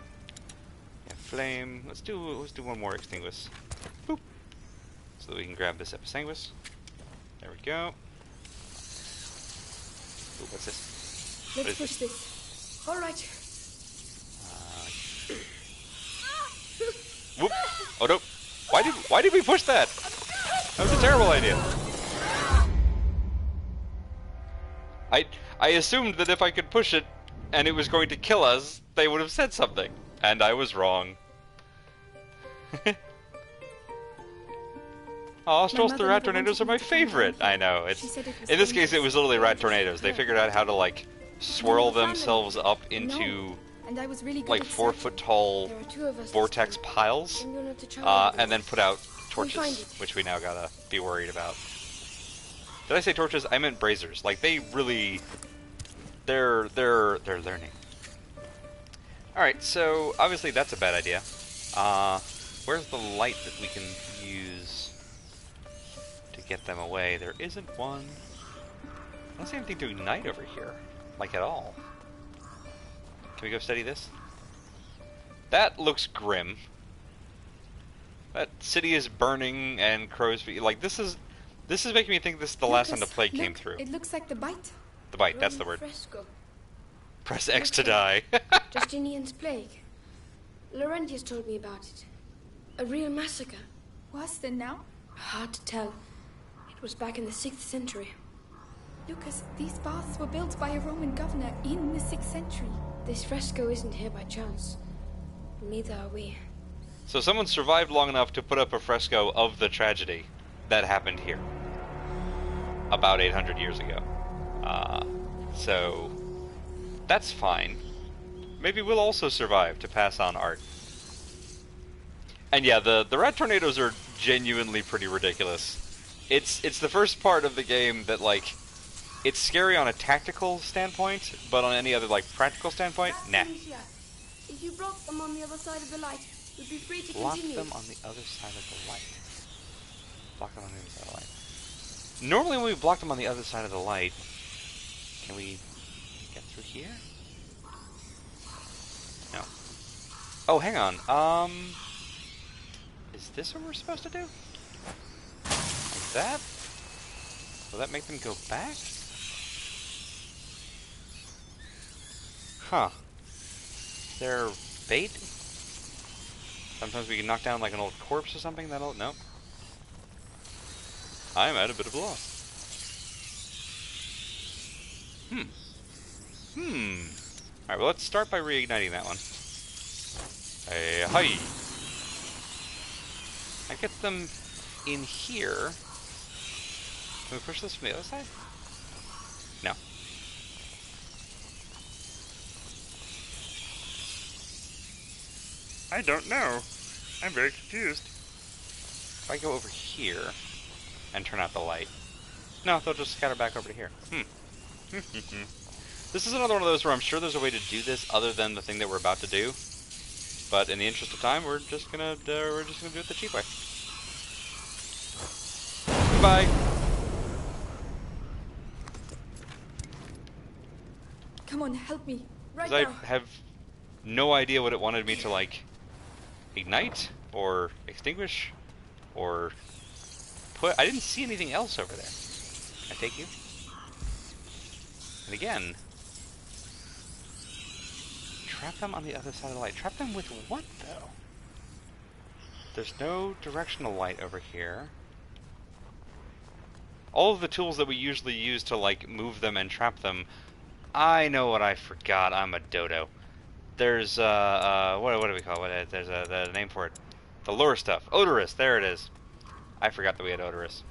Yeah, flame. Let's do one more extinguish. Boop. So that we can grab this episanguis. There we go. Ooh, what's this? What Let's is push this? this. All right. Whoop! Oh no! Why did we push that? That was a terrible idea. I assumed that if I could push it and it was going to kill us, they would have said something, and I was wrong. Oh, strolls mother through rat never tornadoes are wanted my me to come down favorite. here. I know. She said it was In this case, it dangerous. was literally rat tornadoes. They figured out how to like swirl found themselves up into No. And I was really good like at 4 searching. foot tall There are two of us. vortex this time. piles, I'm gonna have to try and then put out We'll find torches, it. which we now gotta be worried about. Did I say torches? I meant braziers. Like they really, they're learning. All right, so obviously that's a bad idea. Where's the light that we can use to get them away? There isn't one. I don't see anything to ignite over here, like at all. Can we go study this? That looks grim. That city is burning and crows feet. Like this is making me think this is the last time the Lucas, plague came look, through. It looks like the bite. The bite, that's the Roman word. Fresco. Press X to die. Justinian's plague. Laurentius told me about it. A real massacre. Worse than now? Hard to tell. It was back in the 6th century. Lucas, these baths were built by a Roman governor in the 6th century. This fresco isn't here by chance. Neither are we. So someone survived long enough to put up a fresco of the tragedy that happened here about 800 years ago. So that's fine. Maybe we'll also survive to pass on art. And yeah, the rat tornadoes are genuinely pretty ridiculous. It's the first part of the game that like it's scary on a tactical standpoint, but on any other like practical standpoint, nah. If you block them on the other side of the light, we'd be free to Block continue. them on the other side of the light. Block them on the other side of the light. Normally when we block them on the other side of the light, can we get through here? No. Oh, hang on. Is this what we're supposed to do? Like that? Will that make them go back? Huh. They're bait? Sometimes we can knock down like an old corpse or something. That'll... Nope. I'm at a bit of a loss. Alright, well let's start by reigniting that one. Hey, hi! I get them in here. Can we push this from the other side? No. I don't know. I'm very confused. If I go over here and turn out the light. No, they'll just scatter back over to here. This is another one of those where I'm sure there's a way to do this other than the thing that we're about to do. But in the interest of time, we're just gonna do it the cheap way. Goodbye. Come on, help me. Right Because now. I have no idea what it wanted me to like ignite or extinguish or put. I didn't see anything else over there. I take you. And again, trap them on the other side of the light. Trap them with what though? There's no directional light over here. All of the tools that we usually use to, like, move them and trap them. I know what I forgot. I'm a dodo. There's, what do we call it? There's the name for it. The lure stuff. Odorous. There it is. I forgot that we had odorous.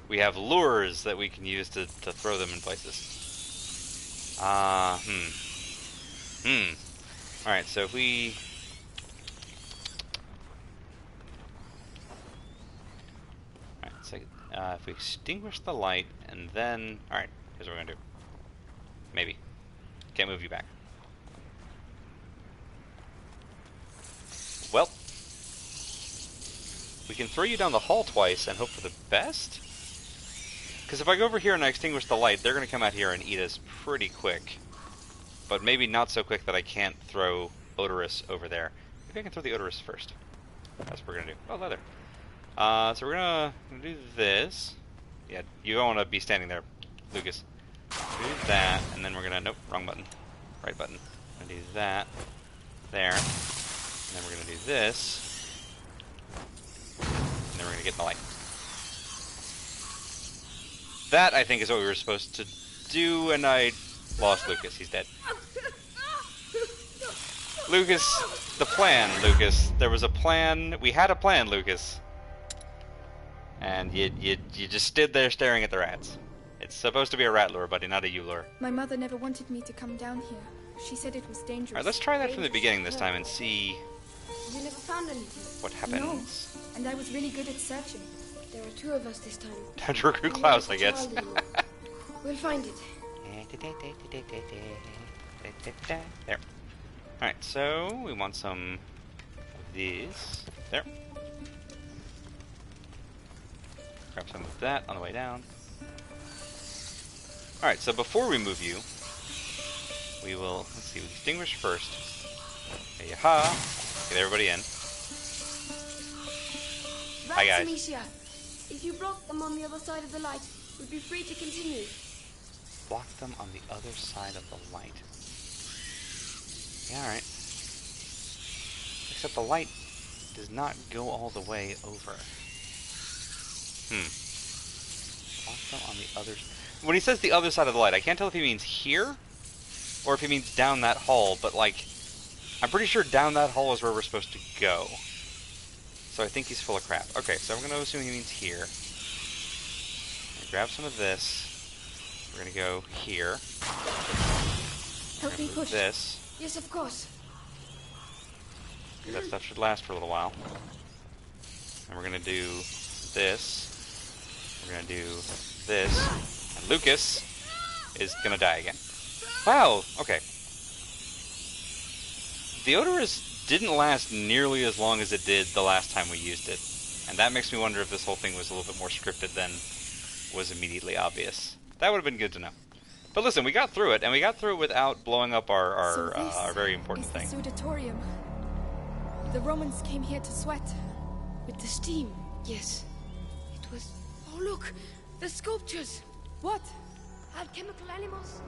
We have lures that we can use to throw them in places. Alright, so if we... Alright, so if we extinguish the light, and then... Alright, here's what we're gonna do. Maybe. Can't move you back. Well... We can throw you down the hall twice and hope for the best? Because if I go over here and I extinguish the light, they're going to come out here and eat us pretty quick. But maybe not so quick that I can't throw odorous over there. Maybe I can throw the odorous first. That's what we're going to do. Oh, leather. So we're going to do this. Yeah, you don't want to be standing there, Lucas. Do that, and then we're going to... Nope, wrong button. Right button. I'm going to do that. There. And then we're going to do this. And then we're going to get in the light. That, I think, is what we were supposed to do, and I lost Lucas. He's dead. Lucas, the plan, Lucas. There was a plan. We had a plan, Lucas. And you just stood there staring at the rats. It's supposed to be a rat lure, buddy, not a U lure. My mother never wanted me to come down here. She said it was dangerous. Alright, let's try that from the beginning this time and see You never found anything. what happens. No, and I was really good at searching. There are two of us this time. Time to recruit Klaus, I guess. We'll find it. There. Alright, so we want some of these. There. Grab some of that on the way down. Alright, so before we move you, we will, let's see, we extinguish first. Hey-ha! Get everybody in. Hi, guys. Amicia, if you block them on the other side of the light, we'll be free to continue. Block them on the other side of the light. Yeah, alright. Except the light does not go all the way over. Block them on the other... When he says the other side of the light, I can't tell if he means here, or if he means down that hall, but, like, I'm pretty sure down that hall is where we're supposed to go. So I think he's full of crap. Okay, so I'm going to assume he means here. I'm going to grab some of this. We're going to go here. Help me push. This. Yes, of course. That stuff should last for a little while. And we're going to do this. We're going to do this. And Lucas is going to die again. Wow, okay. The odorous didn't last nearly as long as it did the last time we used it. And that makes me wonder if this whole thing was a little bit more scripted than was immediately obvious. That would have been good to know. But listen, we got through it, and we got through it without blowing up our very important thing. The Sudatorium. The Romans came here to sweat. With the steam, yes. It was... Oh, look! The sculptures! What? Alchemical animals.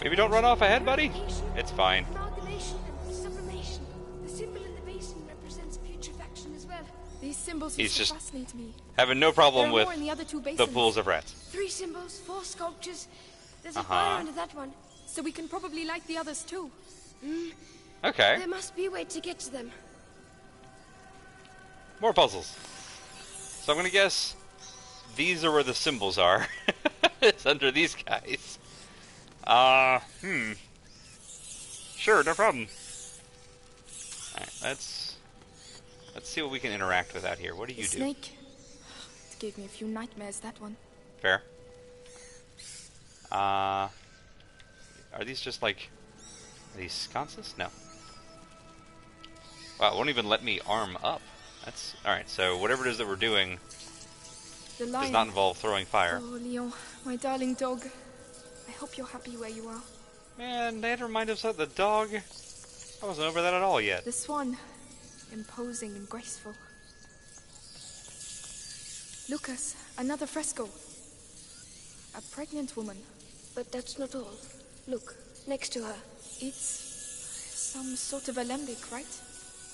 Maybe don't run off ahead, buddy. It's fine. Amalgamation and sublimation. The symbol in the basin represents putrefaction as well. These symbols He's used to just fascinate me. having no problem There are with more in the other two the basins. pools of rats. 3 symbols, 4 sculptures. There's a fire under that one. So we can probably light the others too. Okay. There must be a way to get to them. More puzzles. So I'm gonna guess these are where the symbols are. It's under these guys. Sure, no problem. Alright, let's see what we can interact with out here. What do you do? Snake. It gave me a few nightmares, that one. Fair. Are these just like... Are these sconces? No. Wow, it won't even let me arm up. That's... Alright, so whatever it is that we're doing The lion. does not involve throwing fire. Oh, Leon, my darling dog. I hope you're happy where you are. Man, they had to remind us of the dog. I wasn't over that at all yet. The swan. Imposing and graceful. Lucas, another fresco. A pregnant woman. But that's not all. Look, next to her. It's some sort of alembic, right?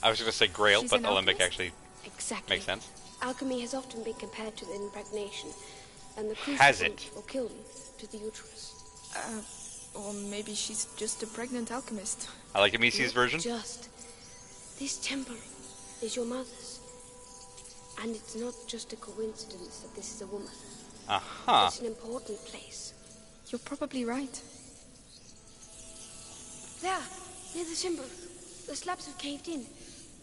I was going to say Grail, She's but an Alembic alchemist? actually Exactly. makes sense. Alchemy has often been compared to the impregnation, and the Has crucible it? or kiln to the uterus. Or maybe she's just a pregnant alchemist. I like Amici's version. Just. This temple is your mother's. And it's not just a coincidence that this is a woman. Uh-huh. It's an important place. You're probably right. There, near the symbol. The slabs have caved in.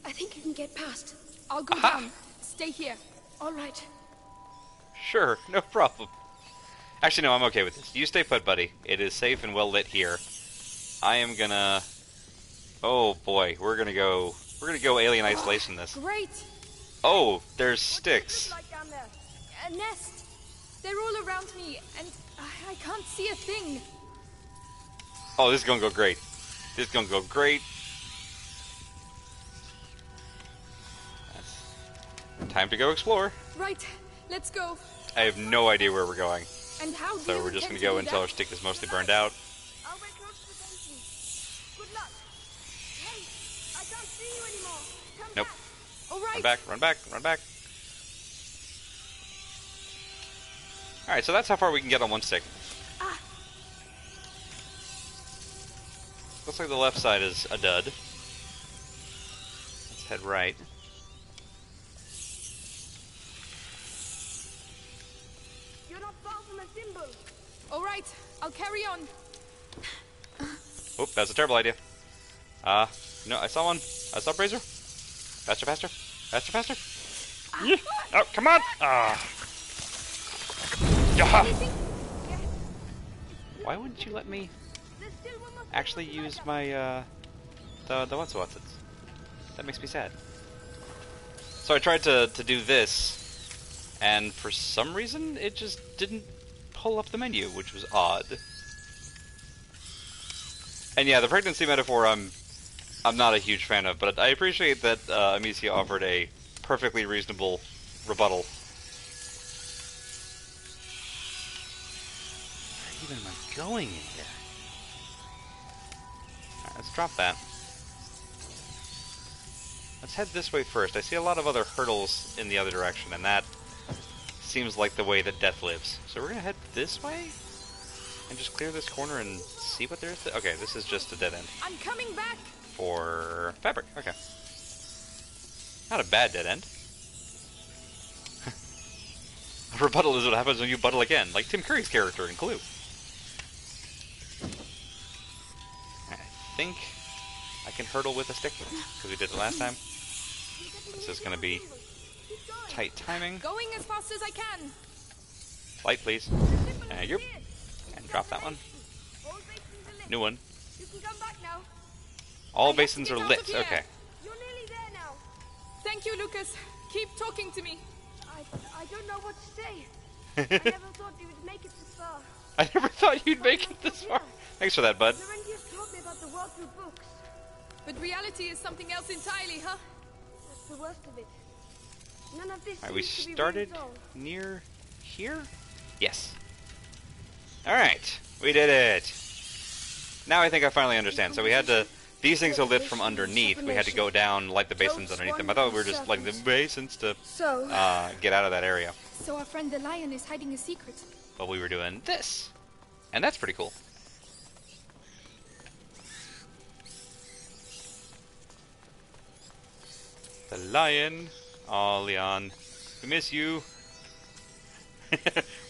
I think you can get past. I'll go Aha. down. Stay here. All right. Sure, no problem. Actually, no, I'm okay with this. You stay put, buddy. It is safe and well lit here. I am gonna... Oh, boy. We're gonna go Alien Isolation this. Great. Oh, there's sticks. Like down there. A nest. They're all around me, and I can't see a thing. Oh, this is gonna go great. This is gonna go great. That's... Time to go explore. Right. Let's go. I have no idea where we're going. And how do So you we're just intend gonna go to do until our that? stick is mostly burned out. I'll wait close to the entrance. Good luck. Hey, I can't see you anymore. Come Nope. back. All right. Run back, run back, run back. Alright, so that's how far we can get on one stick. Ah. Looks like the left side is a dud. Let's head right. You're not far from a symbol. All right. I'll carry on. Oop, that's a terrible idea. No, I saw one. I saw Brazier. Faster, faster. Faster, faster. Yeah. Oh, come on! Yaha! Why wouldn't you let me There's still one more actually use my, the what's-what's? That makes me sad. So I tried to do this, and for some reason, it just didn't pull up the menu, which was odd. And yeah, the pregnancy metaphor I'm not a huge fan of, but I appreciate that Amicia offered a perfectly reasonable rebuttal. Where even am I going in here? Alright, let's drop that. Let's head this way first. I see a lot of other hurdles in the other direction, and that seems like the way that death lives. So we're gonna head this way? And just clear this corner and see what there is to... Okay, this is just a dead end. I'm coming back. For fabric, okay. Not a bad dead end. A rebuttal is what happens when you buttle again, like Tim Curry's character in Clue. I think I can hurdle with a stick, because we did it last time. This is going to be tight timing. Going as fast as I can. Light, please. Yep. And drop that one. New one. You can come back now. All I have to basins get are out lit. of here. Okay. You're nearly there now. Thank you, Lucas. Keep talking to me. I don't know what to say. I never thought you would make it this far. I never thought you'd make it this far. Thanks for that, bud. Laurentius taught me about the world through books. But reality is something else entirely, huh? That's the worst of it. None of this Alright, we seems to be started real at all. near here? Yes. Alright, we did it. Now I think I finally understand. So we had to... These things are lit from underneath. We had to go down, light the basins underneath them. I thought we were just lighting the basins to get out of that area. So our friend the lion is hiding a secret. But we were doing this. And that's pretty cool. The lion. Aw, Leon. We miss you.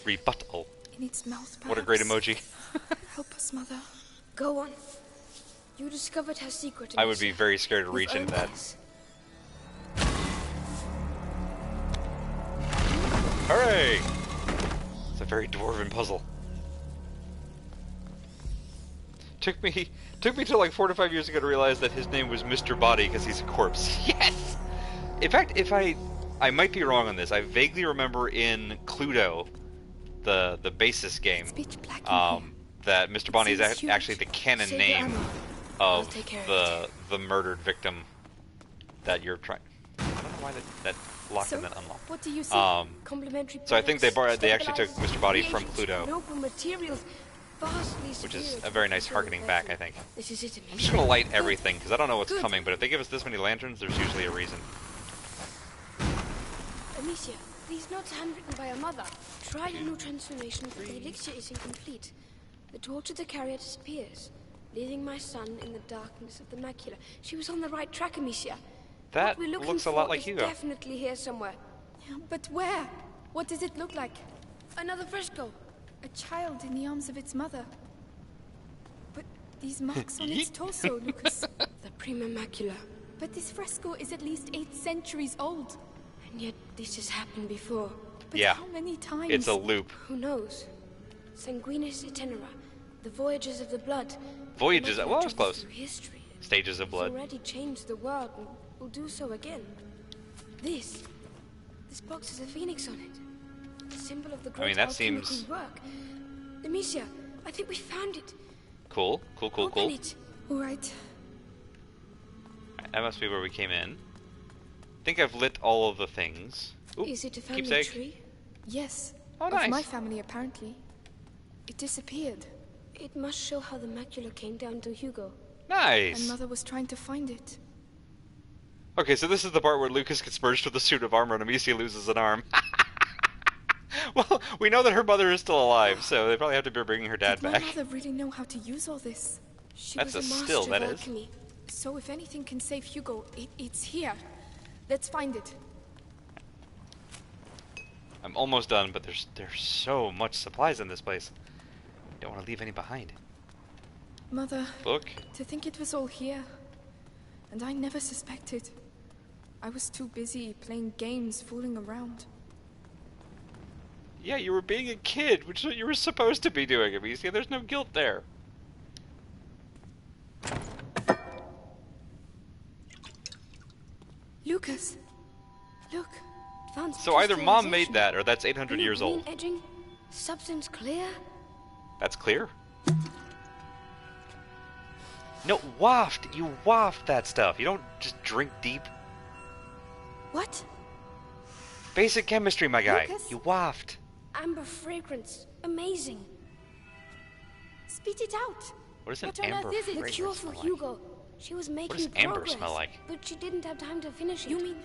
Rebuttal. In its mouth, perhaps. What a great emoji. Help us, Mother. Go on. You discovered her secret. I would be very scared to reach You've into earned that. this. Hooray! It's a very dwarven puzzle. Took me till like 4 to 5 years ago to realize that his name was Mr. Body because he's a corpse. Yes! In fact, if I might be wrong on this, I vaguely remember in Cluedo, the basis game, It's pitch black in here. that Mr. Bonnie is seems huge. actually the canon Save your name ammo. of take care of the murdered victim that you're trying. I don't know why that locked So, and then unlocked. what do you see? Complimentary So I think they products, actually took stabilizers, Mr. Body from reagents, Cluedo. noble materials. which is a very nice harkening back, I think. This is it, I'm just gonna light everything, because I don't know what's coming, but if they give us this many lanterns, there's usually a reason. Amicia, these notes handwritten by your mother. Try a new transformation, but the elixir is incomplete. The torch of the carrier disappears, leaving my son in the darkness of the macula. She was on the right track, Amicia. That what we're looking looks a for lot like is Hugo. Definitely here somewhere. But where? What does it look like? Another fresco. A child in the arms of its mother. But these marks on its torso, Lucas. The prima macula. But this fresco is at least 8 centuries old. And yet this has happened before. But Yeah. how many times? It's a loop. Who knows? Sanguinis itinera. The voyages of the blood. Voyages, It must well, have it's traveled close. through history. Stages of It's blood. already changed the world and will do so again. This box has a phoenix on it. A symbol of the great that alchemical seems- work. Amicia, I think we found it. Cool, cool, cool, Open cool. it. All right. That must be where we came in. I think I've lit all of the things. Oop, Is it a family keepsake. tree? Yes. Oh, Of nice. my family, apparently. It disappeared, It must show how the macula came down to Hugo. Nice. and Mother was trying to find it. Okay, so this is the part where Lucas gets merged with a suit of armor and Amicia loses an arm. Well, we know that her mother is still alive, so they probably have to be bringing her dad Did my back. mother really know how to use all this? She That's was a a master still, of that is. alchemy. So if anything can save Hugo, it's here. Let's find it. I'm almost done, but there's so much supplies in this place. Don't want to leave any behind. Mother, Book. to think it was all here. And I never suspected. I was too busy playing games, fooling around. Yeah, you were being a kid, which is what you were supposed to be doing, Amicia. There's no guilt there. Lucas! Look! Advanced So either Mom made crystallization. that, or that's 800 Blue years green old. Edging, substance clear. That's clear. No, waft! You waft that stuff. You don't just drink deep. What? Basic chemistry, my guy. Lucas? You waft. Amber fragrance. Amazing. Spit it out! What is an What on amber earth is it? The fragrance cure for smell like? Hugo. She was making does amber progress, smell like? but she didn't have time to finish it. You mean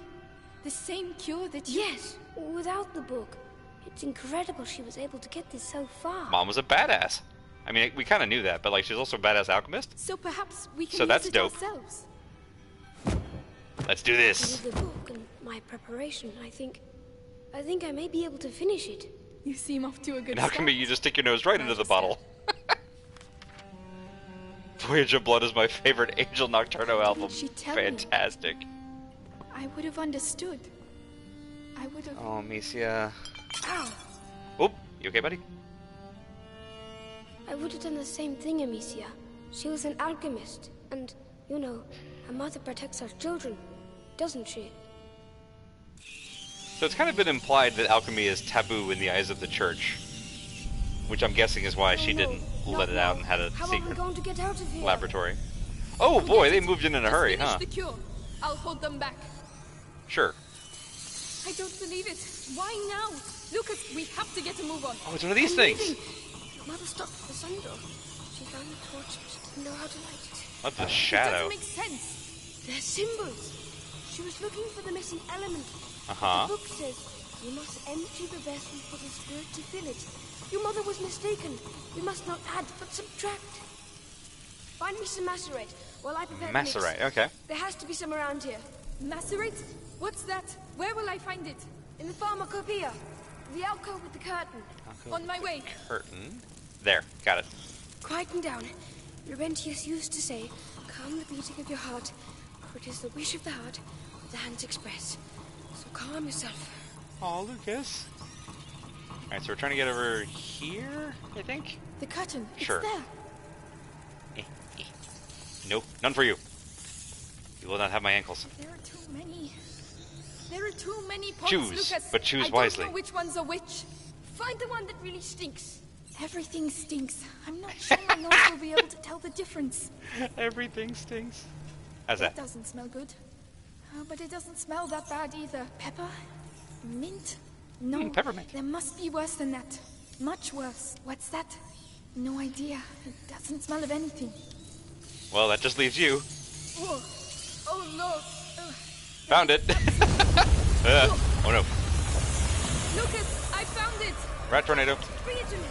the same cure that you... Yes, without the book. It's incredible she was able to get this so far. Mom was a badass. I mean, we kind of knew that, but like, she's also a badass alchemist. So perhaps we can So use that's it dope. ourselves. Let's do this. With the book and my preparation, I think I may be able to finish it. You seem off to a good In alchemy, start. you just stick your nose right into the Magic bottle. Voyage of Blood is my favorite Angel Nocturno album. she tell me? Fantastic. I would have understood. I would have... Oh, Amicia. Ow! Oop, you okay, buddy? I would have done the same thing, Amicia. She was an alchemist, and, you know, a mother protects her children, doesn't she? So it's kind of been implied that alchemy is taboo in the eyes of the church, which I'm guessing is why she no, didn't not let it out now. and had a How are we secret going to get out of here? laboratory. Oh boy, they moved in a Just hurry, finish huh? the cure. I'll hold them back. Sure. I don't believe it. Why now? Lucas, we have to get a move on. Oh, it's one of these I'm things. leaving. Mother stopped at the sun door. She found the torch, but she didn't know how to light it. What the It shadow? doesn't make sense. They're symbols. She was looking for the missing element. Uh-huh. The book says you must empty the vessel for the spirit to fill it. Your mother was mistaken. We must not add, but subtract. Find me some macerate while I prepare the mix. Macerate, okay. There has to be some around here. Macerate? What's that? Where will I find it? In the pharmacopoeia. The alcove with the curtain. On my way. Curtain. There, got it. Quieten down. Laurentius used to say, calm the beating of your heart, for it is the wish of the heart that the hands express. So calm yourself. Oh, Lucas. Alright, so we're trying to get over here, I think? The curtain. Sure. It's there. Nope, none for you. You will not have my ankles. There are too many. There are too many pots, Choose, Lucas. but choose I wisely. don't know which ones are which. Find the one that really stinks. Everything stinks. I'm not sure my nose will be able to tell the difference. Everything stinks. How's That that? doesn't smell good. But it doesn't smell that bad either. Pepper? Mint? No. Peppermint. There must be worse than that. Much worse. What's that? No idea. It doesn't smell of anything. Well, that just leaves you. Oh, oh no. Found it. Oh no. Lucas, I found it. Rat tornado. Bring it to me.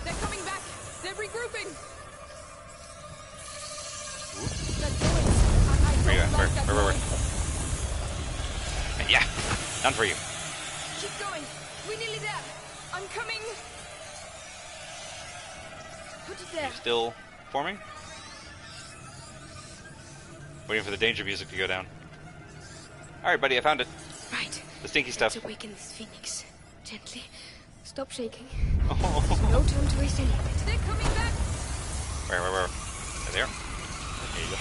They're coming back. They're regrouping. Where you at? Where? Yeah, done for you. Keep going. We're nearly there. I'm coming. Put it there. Still forming? Waiting for the danger music to go down. Alright, buddy, I found it. Right. The stinky stuff. Let's awaken this phoenix. Gently. Stop shaking. Oh. There's no time to waste any of it. They're coming back. Where? There they are. There you go.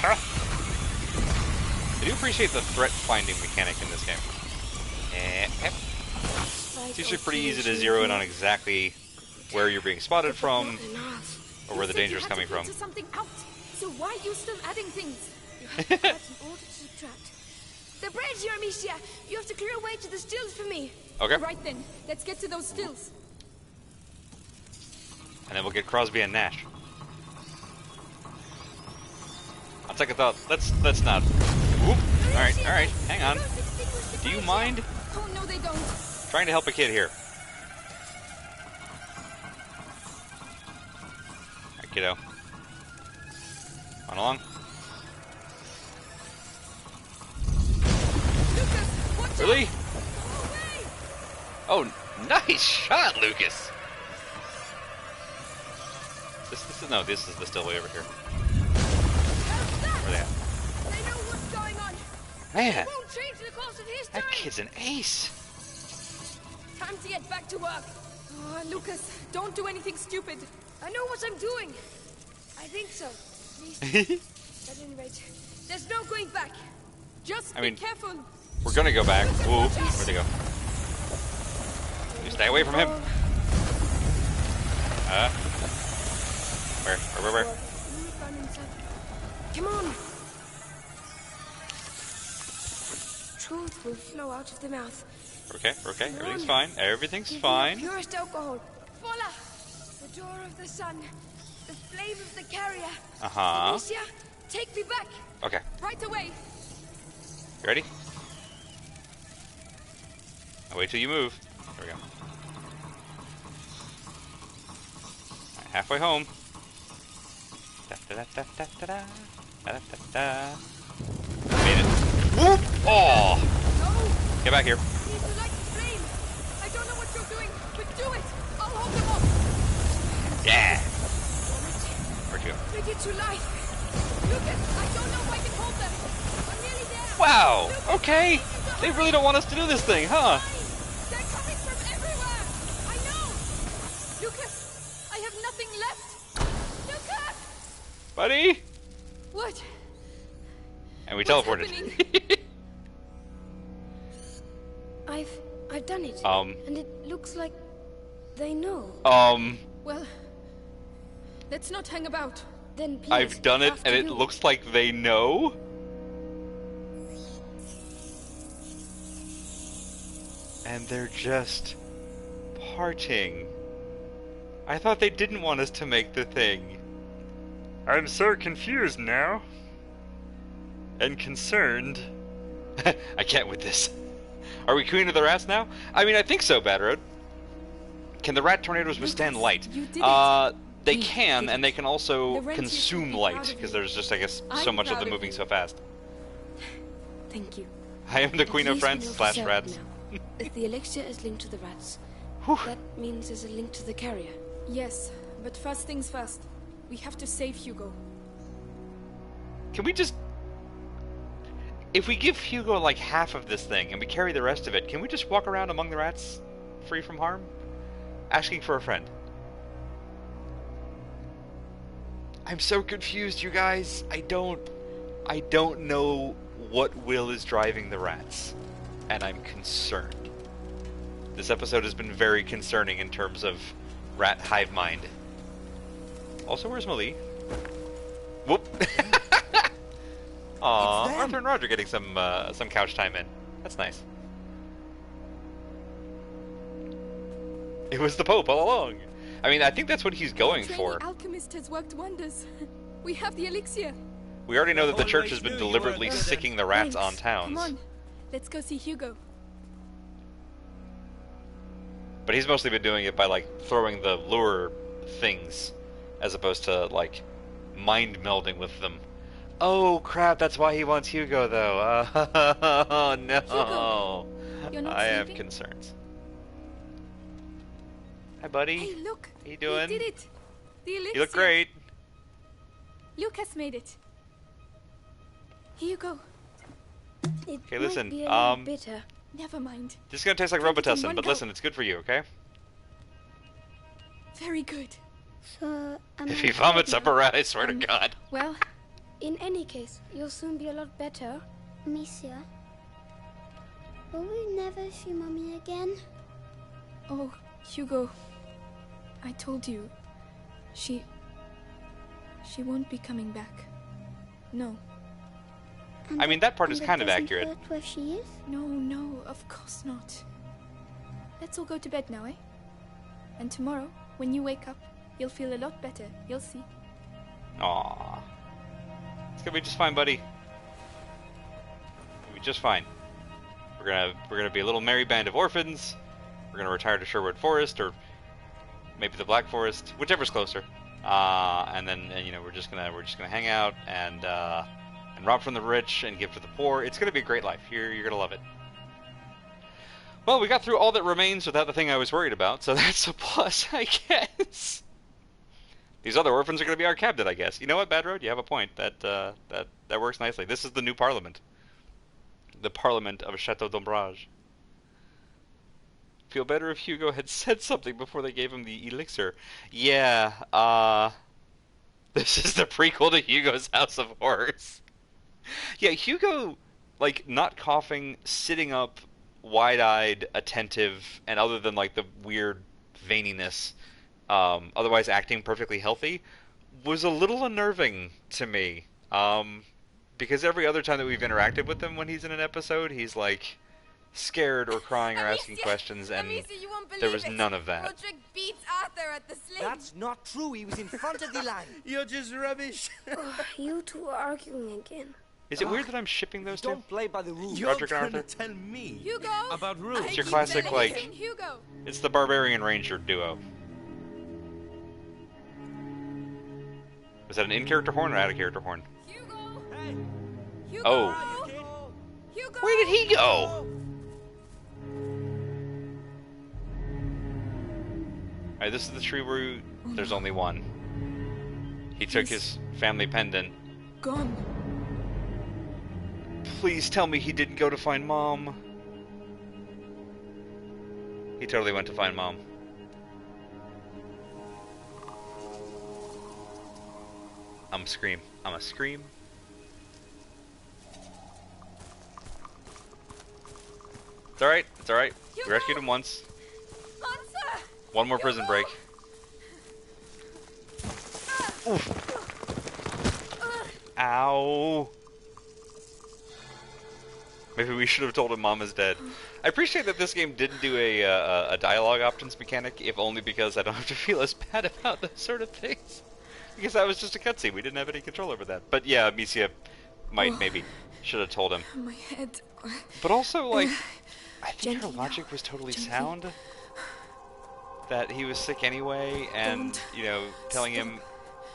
I do appreciate the threat finding mechanic in this game. It's usually pretty easy to zero in on exactly where you're being spotted from, or where the danger is coming from. Something out. So why are you still adding things? You have to add in order to subtract. The bridge, here, Amicia! You have to clear a way to the stills for me. Okay. Right then, let's get to those stills. And then we'll get Crosby and Nash. I'll take a thought. Let's not. Whoop. Alright, hang on. Do you mind? Oh no, they don't. Trying to help a kid here. Alright, kiddo. On along. Lucas, watch Really? out. No way. Oh, nice shot, Lucas! This is the still way over here. Where they at? They know what's going on. Man, It won't change the course of history. that kid's an ace. Time to get back to work. Oh, Lucas, don't do anything stupid. I know what I'm doing. I think so. At least, at any rate, there's no going back. Just I be mean- careful. We're gonna go back. Whoa, where'd they go? You stay away from him. Where? Come on. Truth will flow out of the mouth. Okay. Everything's fine. Everything's Give me fine. the purest alcohol. Voila! The door of the sun. The flame of the carrier. Uh-huh. Amicia, take me back. Okay. Right away. You ready? I'll wait till you move. There we go. Alright, halfway home. Made it. Whoop! Oh! No, Get back here. need to light the flame. I don't know what you're doing, but do it. I'll hold them off. Yeah! Where'd you go? Bring it to life. Lucas, I don't know if I can hold them. I'm nearly there. Wow! Okay! They really don't want us to do this thing, huh? They're coming from everywhere. I know. Lucas, I have nothing left. Lucas! Buddy? What? And we What's teleported. happening? I've done it. And it looks like they know. Well, let's not hang about. Then please, I've done it, after and it you. looks like they know. And they're just parting. I thought they didn't want us to make the thing. I'm so confused now. And concerned. I can't with this. Are we queen of the rats now? I mean, I think so, Bad Road. Can the rat tornadoes withstand light? You did it. They We can, did and it. they can also The rentiers consume will be light, proud of because you. there's just, I guess, so I'm much of proud them of moving you. so fast. Thank you. I am the At queen of least we friends know for slash certain rats. now. If the elixir is linked to the rats, that means there's a link to the carrier. Yes, but first things first. We have to save Hugo. Can we just... If we give Hugo like half of this thing, and we carry the rest of it, can we just walk around among the rats, free from harm? Asking for a friend. I'm so confused, you guys. I don't know what will is driving the rats. And I'm concerned. This episode has been very concerning in terms of rat hive mind. Also, where's Malie? Whoop. Aw, Arthur and Roger getting some couch time in. That's nice. It was the Pope all along. I mean, I think that's what he's going The for. alchemist has worked wonders. We have the elixir. We already know that the church has been deliberately sicking the rats on Thanks. towns. Come on, let's go see Hugo. But he's mostly been doing it by, like, throwing the lure things, as opposed to, like, mind melding with them. Oh, crap, that's why he wants Hugo, though. Oh, no. Hugo, you're not I have sleeping? concerns. Hi, buddy. Hey, look. How you doing? We did it. The elixir. You look great. Lucas made it. Here you go. It Okay, listen, might be a little bitter. Never mind. This is gonna taste like Drink it in Robitussin, one but go. listen, it's good for you, okay? Very good. So, If he vomits up a rat, I swear to God. Well, in any case, you'll soon be a lot better. Amicia, will we never see Mommy again? oh, Hugo, I told you, she won't be coming back. No, I mean, that part is And it kind of doesn't accurate. hurt where she is? no, of course not. Let's all go to bed now, eh? And tomorrow, when you wake up, you'll feel a lot better. You'll see. Aww. It's gonna be just fine, buddy. It'll be just fine. We're gonna be a little merry band of orphans. We're gonna retire to Sherwood Forest, or maybe the Black Forest, whichever's closer. And then you know we're just gonna hang out and rob from the rich and give to the poor. It's gonna be a great life. You're gonna love it. Well, we got through all that remains without the thing I was worried about, so that's a plus, I guess. These other orphans are going to be our cabinet, I guess. You know what, Bad Road? You have a point. That works nicely. This is the new parliament. The parliament of Chateau d'Ombrage. Feel better if Hugo had said something before they gave him the elixir. Yeah, this is the prequel to Hugo's House of Horrors. Yeah, Hugo, like, not coughing, sitting up, wide-eyed, attentive, and other than, like, the weird veininess, otherwise acting perfectly healthy, was a little unnerving to me. Because every other time that we've interacted with him when he's in an episode, he's, like, scared or crying or asking questions, and there was none of that. Roderick beats Arthur at the sling. That's not true. He was in front of the line. You're just rubbish. Oh, you two are arguing again. Is it weird that I'm shipping those two? Don't play by the rules. You're Roderick and gonna Arthur? tell me Hugo. about rules. It's your classic, like, Hugo. it's the Barbarian Ranger duo. Was that an in-character horn or out-of-character horn? Hugo. Hey, Hugo. Oh. Hugo. Where did he go? Alright, this is the tree where there's only one. He took his family pendant. Gone. Please tell me he didn't go to find Mom. He totally went to find Mom. I'm a scream. I'm a scream. It's alright. It's alright. We rescued him once. Monster. One more prison break. Oof. Ow. Maybe we should have told him Mom is dead. I appreciate that this game didn't do a dialogue options mechanic, if only because I don't have to feel as bad about those sort of things. Because that was just a cutscene. We didn't have any control over that. But yeah, Amicia maybe should have told him. My head. But also, like, I think her Gently logic now. was totally Gently. sound. That he was sick anyway, and, Don't. you know, telling him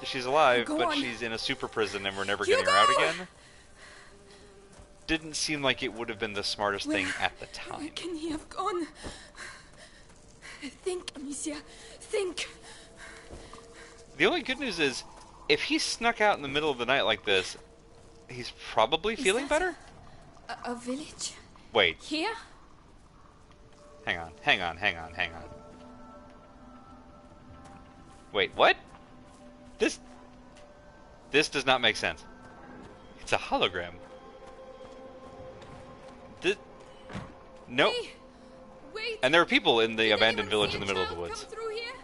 she's alive, Go but on. she's in a super prison and we're never getting her out Hugo! again. Didn't seem like it would have been the smartest thing at the Where time. can he have gone? Think, Amicia. Think. The only good news is, if he snuck out in the middle of the night like this, he's probably feeling that- better? A village? Wait, Here? hang on. Wait, what? This does not make sense. It's a hologram. Nope. Hey, wait. And there are people in the Did abandoned anyone village see in the a middle of the child woods. Come through here?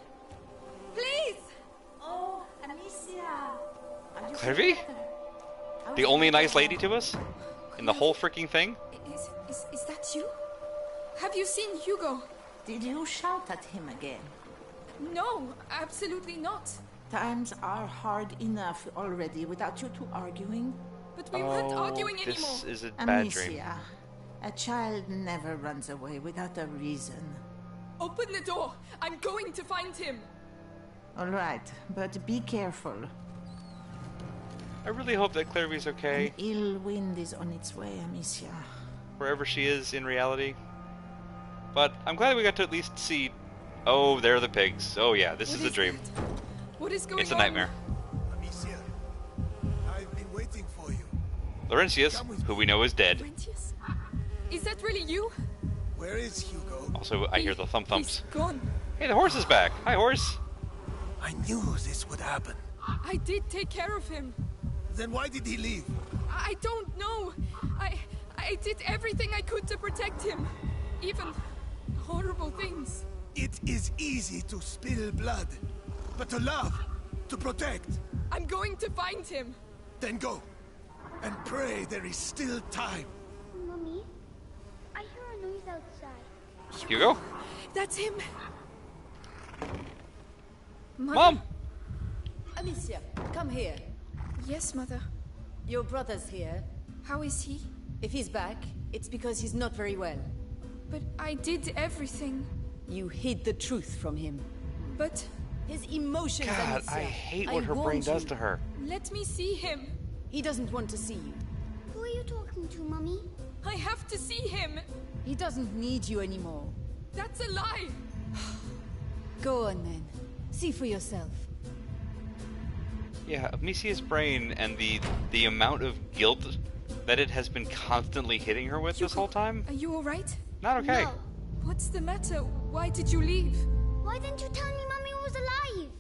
Please. Oh, Amicia. Are you Clervy? better? The only nice lady to us? In the whole freaking thing? Is that you? Have you seen Hugo? Did you shout at him again? No, absolutely not. Times are hard enough already without you two arguing. But we weren't arguing anymore. This is a bad dream. Amicia, a child never runs away without a reason. Open the door. I'm going to find him. All right, but be careful. I really hope that Clairvy's okay. An ill wind is on its way, Amicia. Wherever she is in reality. But I'm glad we got to at least see... Oh, there are the pigs. Oh yeah, this is a dream. That? What is going on? It's a nightmare. Amicia, I've been waiting for you. Laurentius, who we know is dead. Laurentius? Is that really you? Where is Hugo? Also, I hear the thump-thumps. He's gone. Hey, the horse is back. Hi, horse. I knew this would happen. I did take care of him. Then why did he leave? I don't know. I did everything I could to protect him. Even horrible things. It is easy to spill blood, but to love, to protect, I'm going to find him. then go. And pray there is still time. Mommy, I hear a noise outside. Hugo? That's him. Mom! Amicia, come here. Yes, Mother. Your brother's here. How is he? If he's back, it's because he's not very well. But I did everything. You hid the truth from him. But His emotions, God, Amicia. I hate what I her brain warned does you. to her. let me see him. He doesn't want to see you. Who are you talking to, Mummy? I have to see him. He doesn't need you anymore. That's a lie. Go on then. See for yourself. Yeah, Amicia's brain and the amount of guilt that it has been constantly hitting her with this whole time. Are you alright? Not okay. No. What's the matter? Why did you leave? Why didn't you tell me Mummy was alive?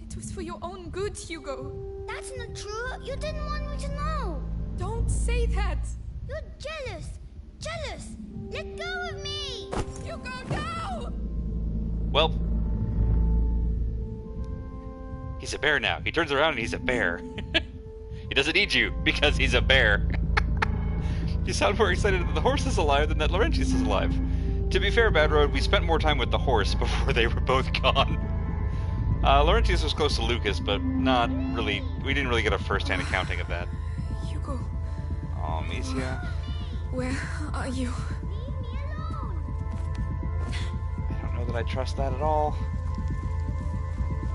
It was for your own good, Hugo. That's not true. You didn't want me to know. Don't say that. You're jealous. Jealous. Let go of me. Hugo, no! Well, he's a bear now. He turns around and he's a bear. He doesn't need you because he's a bear. You sound more excited that the horse is alive than that Laurentius is alive. To be fair, Bad Road, we spent more time with the horse before they were both gone. Laurentius was close to Lucas, but not really. We didn't really get a first-hand accounting of that. Hugo, Oh, Amicia. where are you? Leave me alone. I don't know that I trust that at all.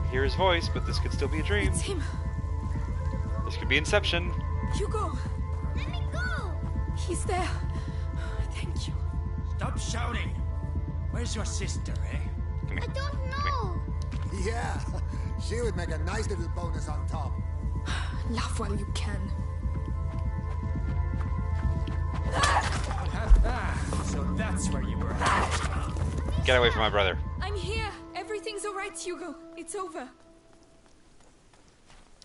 I hear his voice, but this could still be a dream. It's him. This could be Inception. Hugo, Let me go. he's there. Thank you. Stop shouting. Where's your sister, eh? Come I here. don't know. Yeah, she would make a nice little bonus on top. Laugh while you can. So that's where you were. Get away from my brother. I'm here. Everything's alright, Hugo. It's over.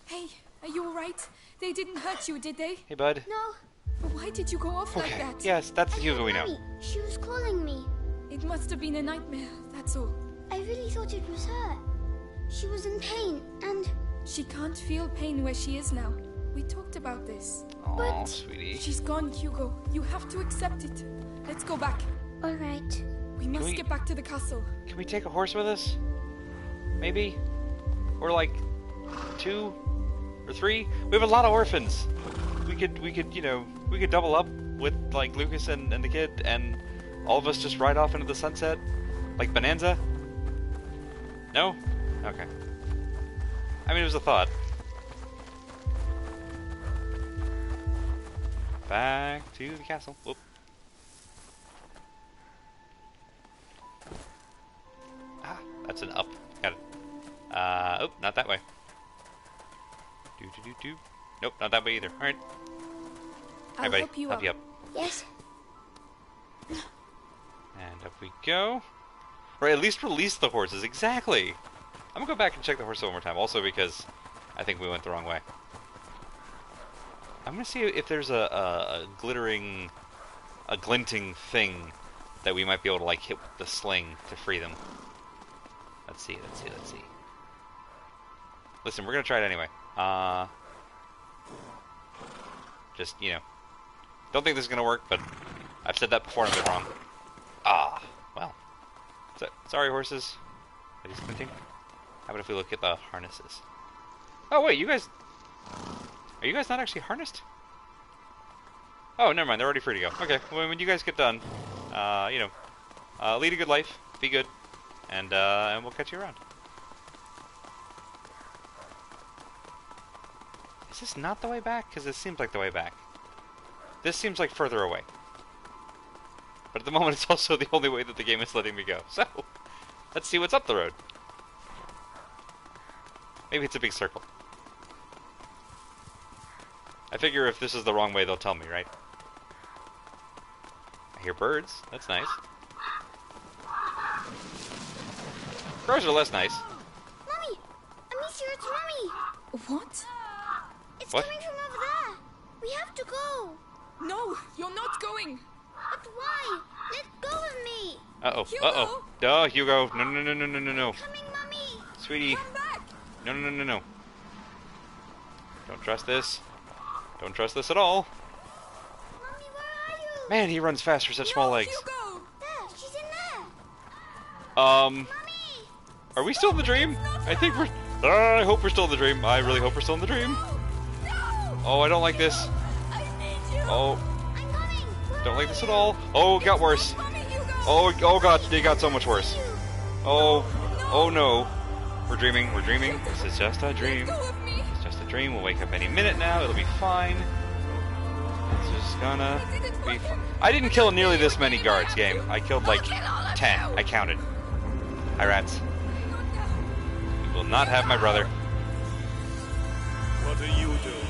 Hey, are you alright? They didn't hurt you, did they? Hey, bud. No. But why did you go off like Okay. that? Yes, that's the Hugo we know. Mummy, she was calling me. It must have been a nightmare, that's all. I really thought it was her. She was in pain, and She can't feel pain where she is now. We talked about this. Oh, sweetie. She's gone, Hugo. You have to accept it. Let's go back. all right. We must we- get back to the castle. Can we take a horse with us? Maybe? Or like 2 or 3? We have a lot of orphans. We could, you know, we could double up with like Lucas and the kid and all of us just ride off into the sunset? Like Bonanza? No? Okay. I mean, it was a thought. Back to the castle. Whoop. Ah, that's an up. Got it. Oh, not that way. Do. Nope, not that way either. Alright. Hi, I'll buddy. help you Help up. you up. Yes. And up we go. Right, at least release the horses. Exactly. I'm gonna go back and check the horse one more time. Also because I think we went the wrong way. I'm gonna see if there's a glinting thing that we might be able to like hit with the sling to free them. Let's see. Listen, we're gonna try it anyway. Just, you know, don't think this is gonna work, but I've said that before and I've been wrong. Ah, well. Sorry, horses. Are you squinting? How about if we look at the harnesses? Oh wait, you guys... Are you guys not actually harnessed? Oh, never mind, they're already free to go. Okay, well, when you guys get done, you know, lead a good life, be good, and we'll catch you around. Is this not the way back? Because this seems like the way back. This seems like further away. But at the moment, it's also the only way that the game is letting me go. So, let's see what's up the road. Maybe it's a big circle. I figure if this is the wrong way, they'll tell me, right? I hear birds. That's nice. Crows are less nice. Mommy! Amicia, it's Mommy! What? It's What? coming from over there. We have to go. No, you're not going. But why? Let go of me. Uh-oh. Hugo! Uh-oh. Duh, Hugo. No, no, no, no, no, no, no. Coming, Mommy. Sweetie. Come back. No, no, no, no, no. Don't trust this. Don't trust this at all. Mommy, where are you? Man, he runs fast for such small legs. Hugo. There, she's in there. Mommy! Are we still in the dream? I think we're... I hope we're still in the dream. I really hope we're still in the dream. Oh, I don't like this. Oh. Don't like this at all. Oh, it got worse. Oh, oh god, it got so much worse. Oh, oh no. We're dreaming, we're dreaming. This is just a dream. It's just a dream. We'll wake up any minute now. It'll be fine. It's just gonna be fine. I didn't kill nearly this many guards, game. I killed like 10. I counted. Hi, rats. You will not have my brother. What are you doing?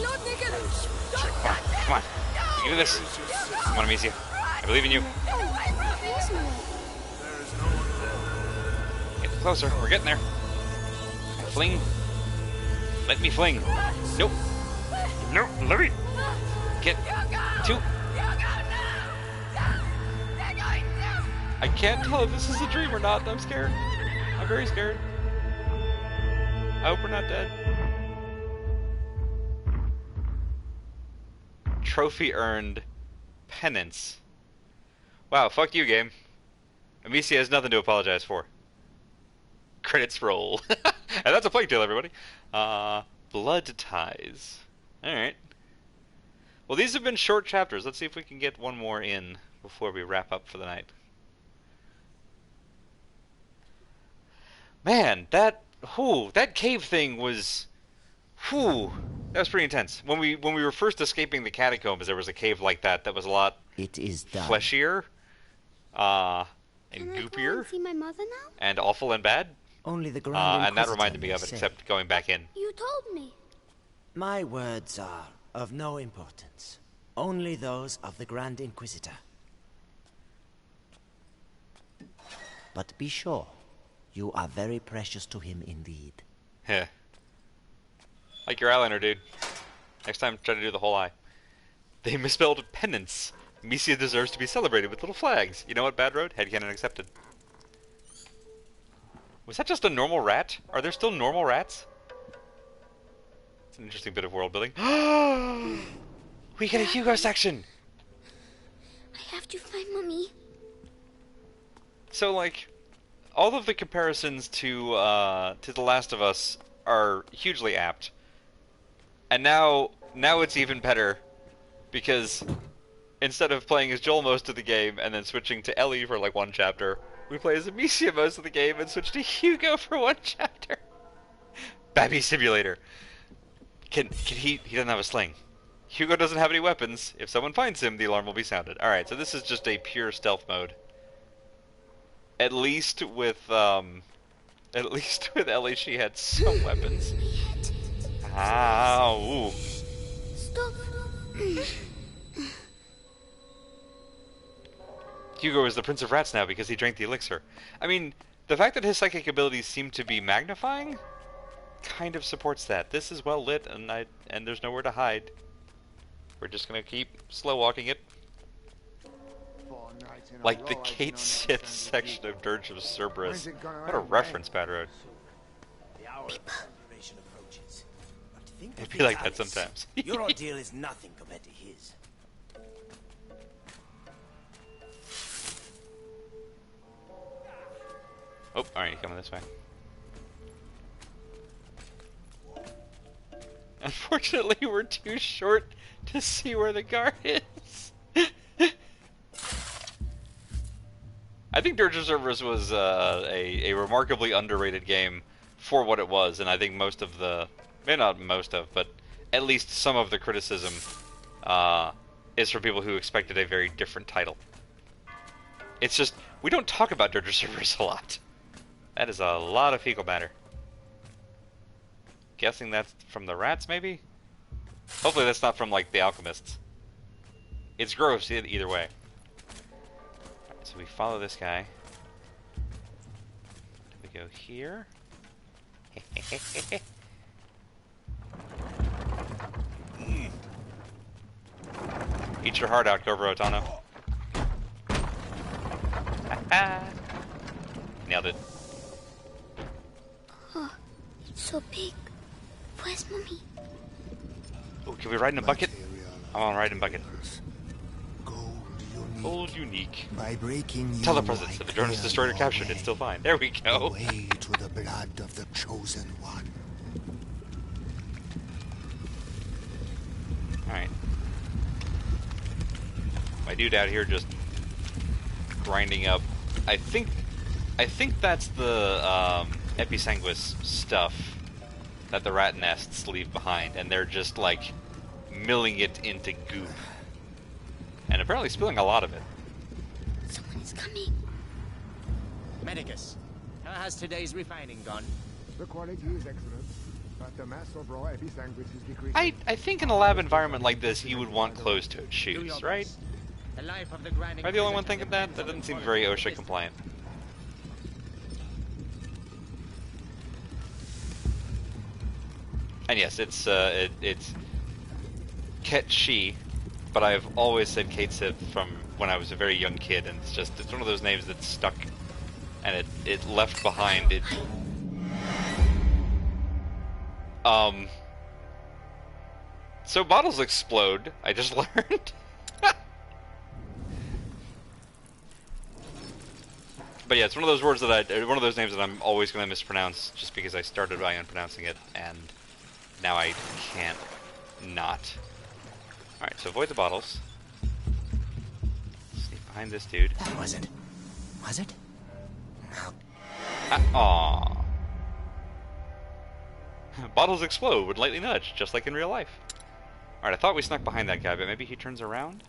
No, Nicholas. Come on. You can do this. Come on, Amicia. I believe in you. Get closer. We're getting there. Fling. Let me fling. Nope. No, let me. Get to. I can't tell if this is a dream or not. I'm scared. I'm very scared. I hope we're not dead. Trophy earned. Penance. Wow, fuck you, game. Amicia has nothing to apologize for. Credits roll. And that's a Plague Tale, everybody. Blood Ties. Alright. Well, these have been short chapters. Let's see if we can get one more in before we wrap up for the night. Man, that cave thing was... Whew. That was pretty intense. When we were first escaping the catacombs, there was a cave like that was a lot fleshier, and goopier, and see my mother now? and awful and bad. Only the Grand and that Inquisitor reminded me may of it, say. except going back in. You told me. My words are of no importance. Only those of the Grand Inquisitor. But be sure, you are very precious to him indeed. Heh. Like your eyeliner, dude. Next time, try to do the whole eye. They misspelled penance. Amicia deserves to be celebrated with little flags. You know what, Bad Road? Headcanon accepted. Was that just a normal rat? Are there still normal rats? It's an interesting bit of world building. We get a Hugo section! I have to find Mommy. So, like, all of the comparisons to The Last of Us are hugely apt. And now it's even better, because instead of playing as Joel most of the game and then switching to Ellie for like one chapter, we play as Amicia most of the game and switch to Hugo for one chapter. Babby Simulator. He doesn't have a sling. Hugo doesn't have any weapons. If someone finds him, the alarm will be sounded. Alright, so this is just a pure stealth mode. At least with Ellie, she had some weapons. Ow. Stop. Hugo is the Prince of Rats now because he drank the elixir. I mean, the fact that his psychic abilities seem to be magnifying kind of supports that. This is well lit and there's nowhere to hide. We're just gonna keep slow walking it. Like the Kate Sith section of Dirge of Cerberus. What a reference, Bad Road. It'd be like that sometimes. Your ordeal is nothing compared to his. Oh, alright, he's coming this way. Unfortunately, we're too short to see where the guard is. I think Dirge of Cerberus was a remarkably underrated game for what it was, and I think most of the, maybe not most of, but at least some of the criticism is from people who expected a very different title. It's just, we don't talk about Dirge of Cerberus a lot. That is a lot of fecal matter. Guessing that's from the rats, maybe? Hopefully that's not from, like, the alchemists. It's gross either way. Right, so we follow this guy. We go here. Eat your heart out, Cobra Otano. Nailed it. Oh, it's so big. Where's Mommy? Oh, can we ride in a bucket? I want to ride in a bucket. Gold unique. By breaking Telepresence. If the drone is destroyed or captured, it's still fine. There we go. Away to the blood of the chosen one. Alright. My dude out here just grinding up. I think that's the episanguis stuff that the rat nests leave behind, and they're just like milling it into goop. And apparently spilling a lot of it. Someone is coming. Medicus, how has today's refining gone? The quality is excellent, but the mass of raw episanguis is decreasing. I think in a lab environment like this, you would want closed-toed shoes, right? The life of the Grand Am I the only one thinking that? That doesn't seem very OSHA compliant. And yes, it's Ket She, but I've always said Kate Sith from when I was a very young kid, and it's one of those names that stuck, and it left behind it. So bottles explode, I just learned. But yeah, it's one of those words that one of those names that I'm always going to mispronounce, just because I started by unpronouncing it, and now I can't not. Alright, so avoid the bottles. Sneak behind this dude. That wasn't. Was it? No. Aww. Bottles explode with lightly nudge, just like in real life. Alright, I thought we snuck behind that guy, but maybe he turns around?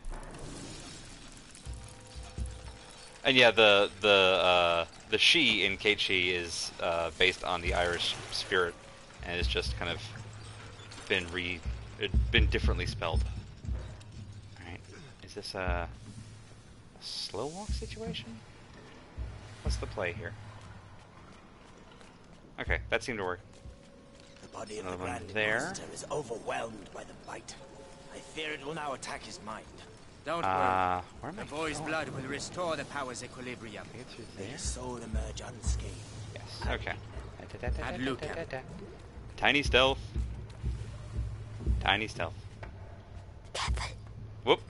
And yeah, the she in Kate She is based on the Irish spirit, and it's just kind of been differently spelled. Alright, is this a slow walk situation? What's the play here? Okay, that seemed to work. The body of Another the one Grand there. Inquisitor is overwhelmed by the bite. I fear it will now attack his mind. Don't Where am worry. The I boy's going? blood will restore the power's equilibrium. Get through May there? his soul emerge unscathed. Yes. Okay. Have Luke. Tiny stealth. Tiny stealth. Careful. Whoop.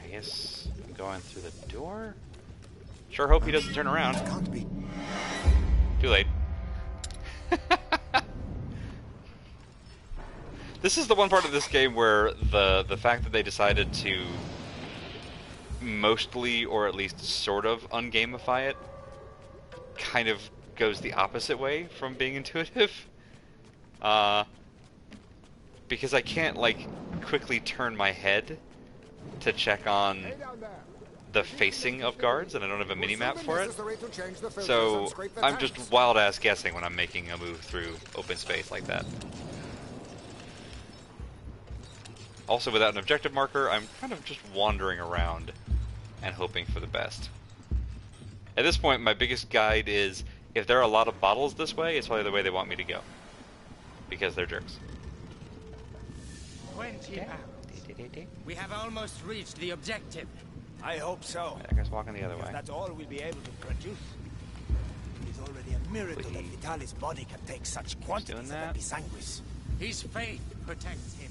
I guess I'm going through the door. Sure hope he doesn't turn around. Can't be. Too late. This is the one part of this game where the fact that they decided to mostly, or at least sort of, ungamify it kind of goes the opposite way from being intuitive. Because I can't, like, quickly turn my head to check on the facing of guards, and I don't have a mini-map for it. So I'm just wild-ass guessing when I'm making a move through open space like that. Also, without an objective marker, I'm kind of just wandering around and hoping for the best. At this point, my biggest guide is, if there are a lot of bottles this way, it's probably the way they want me to go. Because they're jerks. 20 hours. We have almost reached the objective. I hope so. That guy's walking the other way. That's all we'll be able to produce. It is already a miracle that Vitalis' body can take such quantities of episanguis. His faith protects him.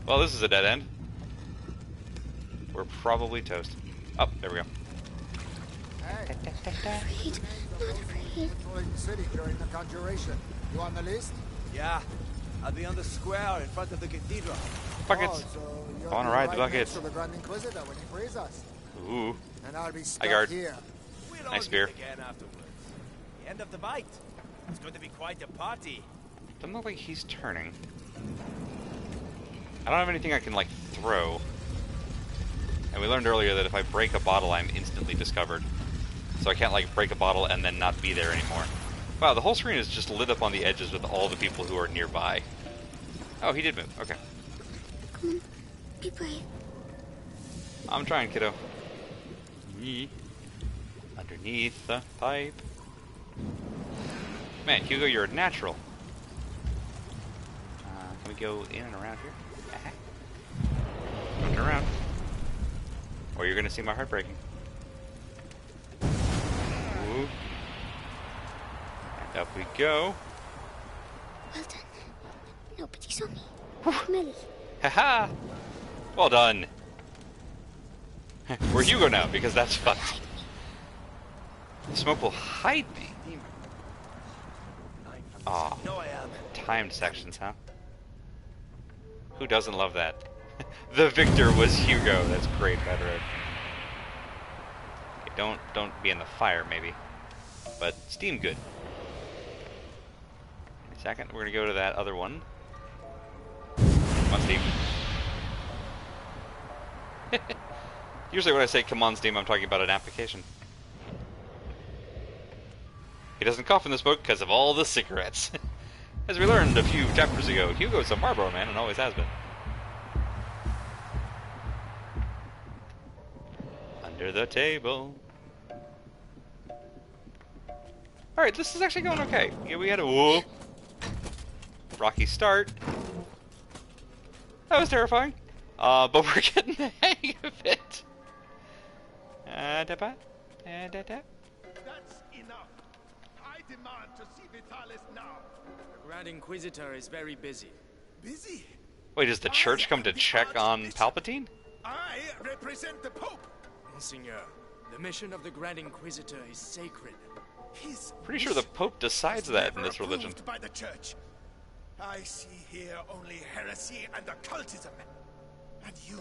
Well, this is a dead end. We're probably toast. Oh, there we go. Hey. Touring the city during the conjuration. You on the list? Yeah. I'll be on the square in front of the cathedral. Buckets. Oh, so you're I want to ride the right buckets. next to the Grand Inquisitor when he frees us. Ooh. And I'll be stuck guard. here. We'll Nice all beer. meet again afterwards. The end of the bite. It's going to be quite a party. Doesn't look like he's turning. I don't have anything I can, like, throw. And we learned earlier that if I break a bottle, I'm instantly discovered. So I can't, like, break a bottle and then not be there anymore. Wow, the whole screen is just lit up on the edges with all the people who are nearby. Oh, he did move. Okay. Come on, be brave. I'm trying, kiddo. Me. Underneath the pipe. Man, Hugo, you're a natural. Can we go in and around here? Don't turn around. Or you're gonna see my heart breaking. Ooh. And up we go. Well done. Nobody saw me. Millie. Haha! Well done. We're Hugo now, because that's fun. Smoke will hide me. Aw. No, I am. Timed sections, huh? Who doesn't love that? The victor was Hugo. That's great, Bedroad. Okay, don't be in the fire, maybe. But steam good. In a second, we're gonna go to that other one. Come on, Steam. Usually when I say come on, Steam, I'm talking about an application. He doesn't cough in this book because of all the cigarettes. As we learned a few chapters ago, Hugo's a Marlboro man and always has been. Under the table. Alright, this is actually going okay. Yeah, we had a whoa. Rocky start. That was terrifying. But we're getting the hang of it. That's enough. I demand to see Vitalis now. The Grand Inquisitor is very busy. Busy? Wait, does the church come to check on Palpatine? I represent the Pope. Monseigneur, the mission of the Grand Inquisitor is sacred. His Pretty sure the Pope decides that in this religion. By the church. I see here only heresy and occultism. And you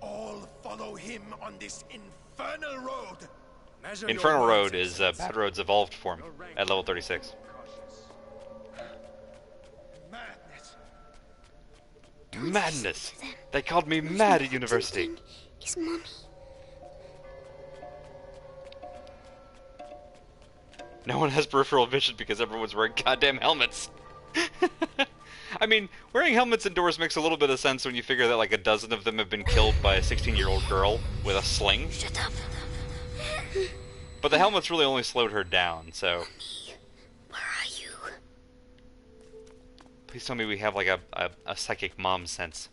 all follow him on this infernal road. Infernal Road is Bad Road's evolved form at level 36. Madness. Madness! They called me mad at university. His mommy. No one has peripheral vision because everyone's wearing goddamn helmets. I mean, wearing helmets indoors makes a little bit of sense when you figure that like a dozen of them have been killed by a 16-year-old girl with a sling. Shut up. But the helmets really only slowed her down, so... Mommy, where are you? Please tell me we have like a psychic mom sense.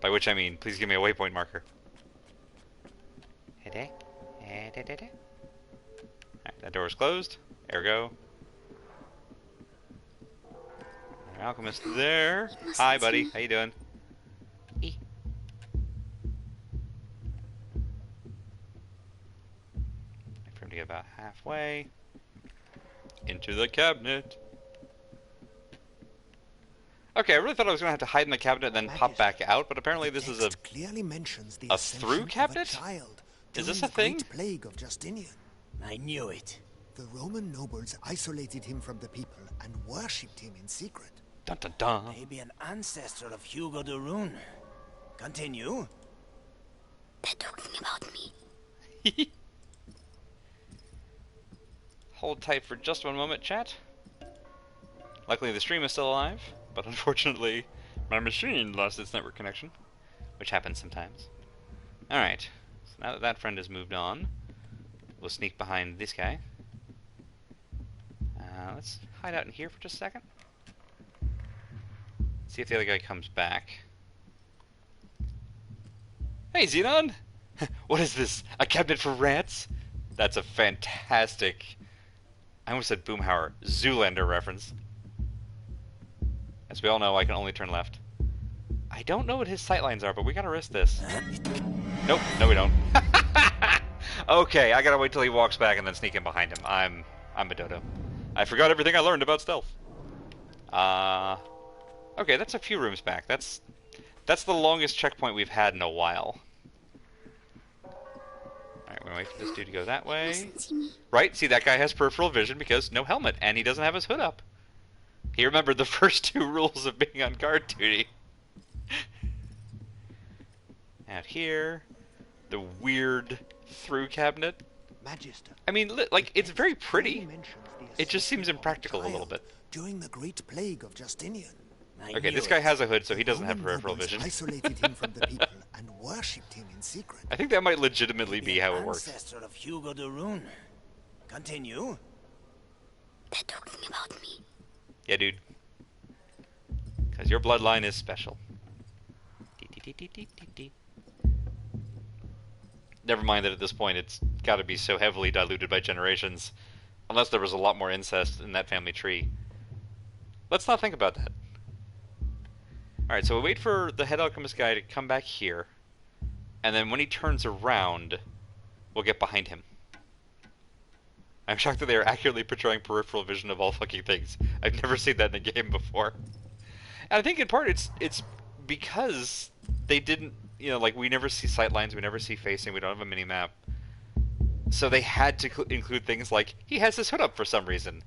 By which I mean, please give me a waypoint marker. Alright, that door is closed. Ergo. Alchemist there. Hi, buddy. How you doing? Wait for him to get about halfway into the cabinet. Okay, I really thought I was going to have to hide in the cabinet and then pop back out, but apparently this is a through cabinet? Is this a thing? Plague of Justinian. I knew it. The Roman nobles isolated him from the people and worshipped him in secret. Dun dun dun. Maybe an ancestor of Hugo de Rune. Continue. They're talking about me. Hold tight for just one moment, chat. Luckily the stream is still alive, but unfortunately my machine lost its network connection, which happens sometimes. Alright, so now that that friend has moved on, we'll sneak behind this guy. Let's hide out in here for just a second. See if the other guy comes back. Hey, Xenon! What is this? A cabinet for rats? That's a fantastic... I almost said Boomhauer. Zoolander reference. As we all know, I can only turn left. I don't know what his sightlines are, but we gotta risk this. Nope, no we don't. Okay, I gotta wait till he walks back and then sneak in behind him. I'm a dodo. I forgot everything I learned about stealth. Okay, that's a few rooms back. That's the longest checkpoint we've had in a while. Alright, we're gonna wait for this dude to go that way. Right, see, that guy has peripheral vision because no helmet, and he doesn't have his hood up. He remembered the first 2 rules of being on guard duty. Out here, the weird through cabinet. Magister. I mean, like, it's very pretty. It just seems impractical a little bit. During the Great Plague of Justinian. Okay, this guy has a hood, so he doesn't have peripheral vision. Isolated him from the people and worshipped him in secret. I think that might legitimately be how it works. Ancestor of Hugo de Rune. Continue. They're talking about me. Yeah, dude. Because your bloodline is special. Never mind that at this point it's got to be so heavily diluted by generations. Unless there was a lot more incest in that family tree. Let's not think about that. Alright, so we wait for the head alchemist guy to come back here. And then when he turns around, we'll get behind him. I'm shocked that they are accurately portraying peripheral vision of all fucking things. I've never seen that in a game before. And I think in part it's because they didn't, you know, like we never see sightlines, we never see facing, we don't have a mini-map. So they had to include things like, he has his hood up for some reason.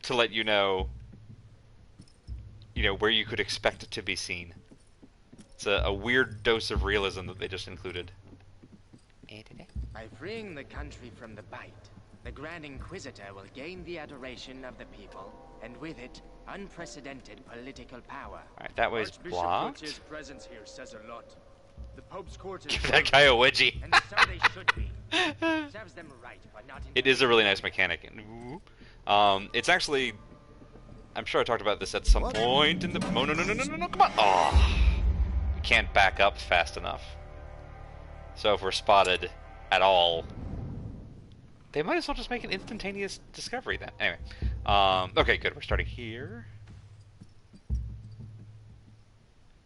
To let you know, where you could expect it to be seen. It's a weird dose of realism that they just included. By freeing the country from the bite, the Grand Inquisitor will gain the adoration of the people, and with it, unprecedented political power. Alright, that way's blocked. His presence here says a lot. The Pope's court is Give that guy a wedgie. And so they should be. Serves them right, but not It is a really nice mechanic. It's actually... I'm sure I talked about this at some point in the... Oh, no, come on! Oh! We can't back up fast enough. So if we're spotted at all... They might as well just make an instantaneous discovery then. Anyway. Okay, good. We're starting here.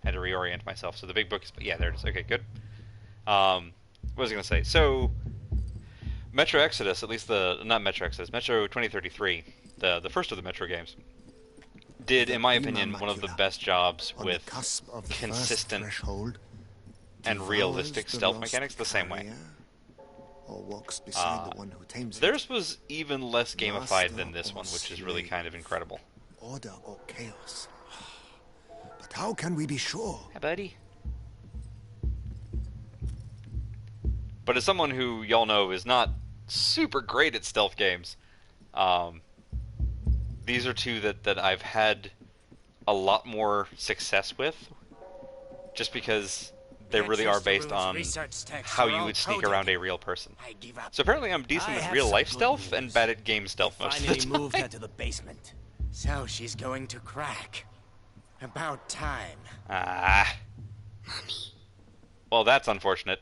Had to reorient myself. So the big book is... Yeah, there it is. Okay, good. What was I going to say? So... Metro Exodus, at least the... Not Metro Exodus. Metro 2033. The first of the Metro games. Did, in my opinion, one of the best jobs with consistent and realistic stealth mechanics the same way. Or walks beside the one who tames theirs was even less gamified than this one, which is really kind of incredible. Order or chaos. But how can we be sure? Hi, buddy. But as someone who y'all know is not super great at stealth games, these are two that I've had a lot more success with, just because they really are based on how you would sneak around a real person. So apparently I'm decent with real life stealth and bad at game stealth most of the time. Finally moved her to the basement. So she's going to crack. About time. Ah. Well, that's unfortunate.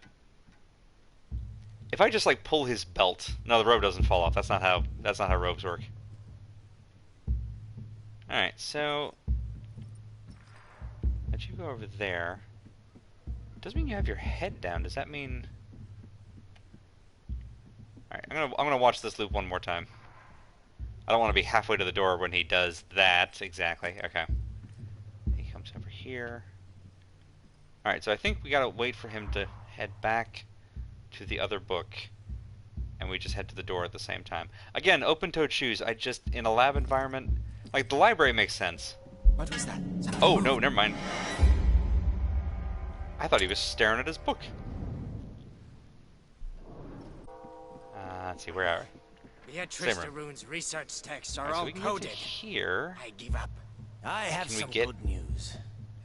If I just like pull his belt, no, the robe doesn't fall off. That's not how robes work. All right, so let you go over there. Doesn't mean you have your head down. Does that mean? All right, I'm gonna watch this loop one more time. I don't want to be halfway to the door when he does that. Exactly. Okay. He comes over here. All right, so I think we gotta wait for him to head back to the other book, and we just head to the door at the same time. Again, open-toed shoes. I just in a lab environment, like the library makes sense. What was that? Oh no, never mind. I thought he was staring at his book. Let's see, where are we? Beatrice de Rune's research texts are so all we can coded. get to here. I give up. I have Can we some get good news.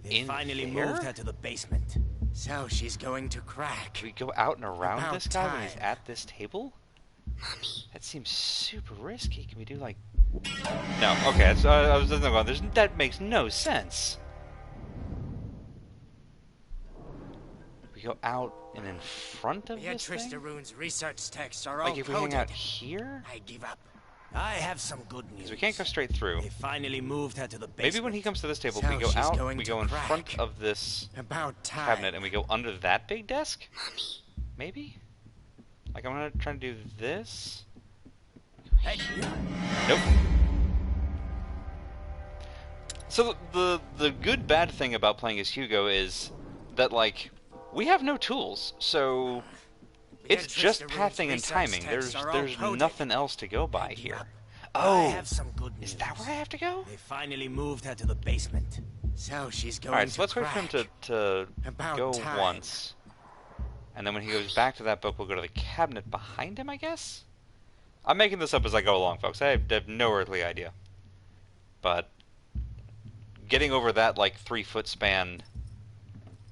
They in finally there? moved her to the basement. So she's going to crack. Can we go out and around About this guy when he's time. at this table? That seems super risky. Can we do like... No, okay, I was going, that makes no sense. We go out and in front of Beatrice this de thing? Rune's research texts are Like all if we coded. hang out here? I give up. I have some good news. Because we can't go straight through. They finally moved her to the basement. Maybe when he comes to this table, So we go she's out, going we to go in crack. front of this About time. cabinet, and we go under that big desk? Maybe? Like, I'm gonna try to do this? Hey. Nope. So the good bad thing about playing as Hugo is that, like, we have no tools, so it's just pathing and timing. There's nothing else to go by here. I Oh, have some good news. is that where I have to go? They finally moved her to the basement. So she's going Alright, so to let's wait for him to About go time. once. And then when he goes back to that book, we'll go to the cabinet behind him, I guess? I'm making this up as I go along, folks. I have no earthly idea. But getting over that, like, 3-foot span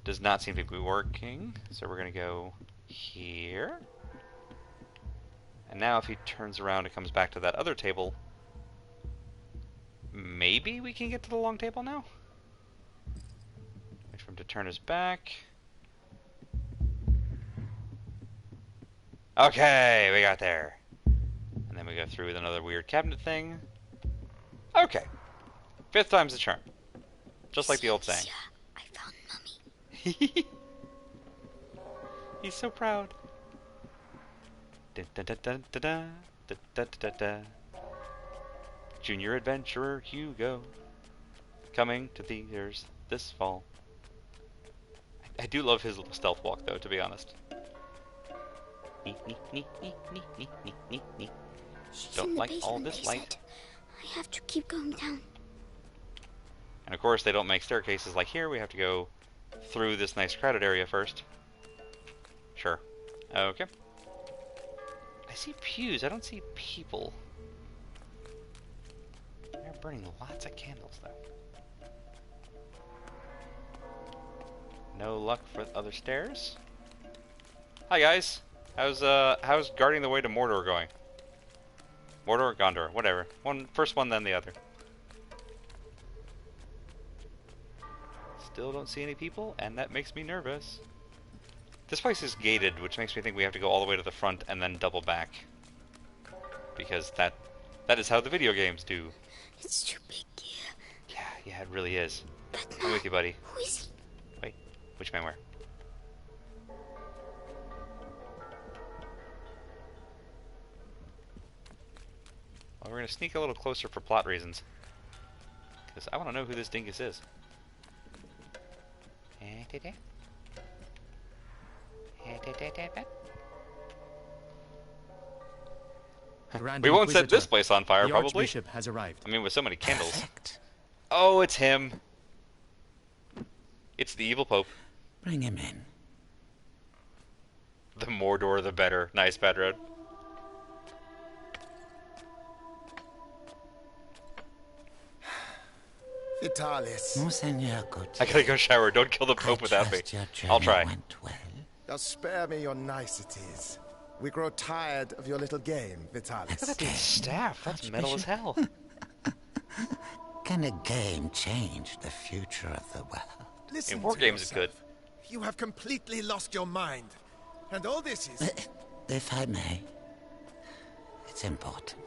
does not seem to be working. So we're going to go here. And now if he turns around and comes back to that other table, maybe we can get to the long table now? Wait for him to turn his back. Okay, we got there. And then we go through with another weird cabinet thing. Okay. 5th time's the charm. Just like the old saying. I found Mummy. He's so proud. Da, da, da, da, da, da, da, da, da, da. Junior adventurer Hugo, coming to theaters this fall. I do love his little stealth walk, though, to be honest. Don't like all this light. I have to keep going down. And of course, they don't make staircases like here. We have to go through this nice crowded area first. Sure. Okay. I see pews. I don't see people. They're burning lots of candles, though. No luck for other stairs. Hi, guys. How's guarding the way to Mordor going? Mordor or Gondor, whatever. First one, then the other. Still don't see any people, and that makes me nervous. This place is gated, which makes me think we have to go all the way to the front and then double back. Because that is how the video games do. It's too big here. Yeah, it really is. But I'm with you, buddy. Who is he? Wait, which man where? Well, we're going to sneak a little closer for plot reasons. Because I want to know who this dingus is. We won't set this place on fire, probably. The Archbishop has arrived. I mean, with so many candles. Oh, it's him. It's the evil Pope. Bring him in. The Mordor, the better. Nice, Bad Road. Vitalis. Monseigneur I gotta go shower. Don't kill the Pope without me. I'll try. Now spare me your niceties. We grow tired of your little game, Vitalis. Look at that dude's staff. That's metal as hell. Can a game change the future of the world? Listen In war to games, it's good. yourself. You have completely lost your mind. And all this is... If I may, it's important.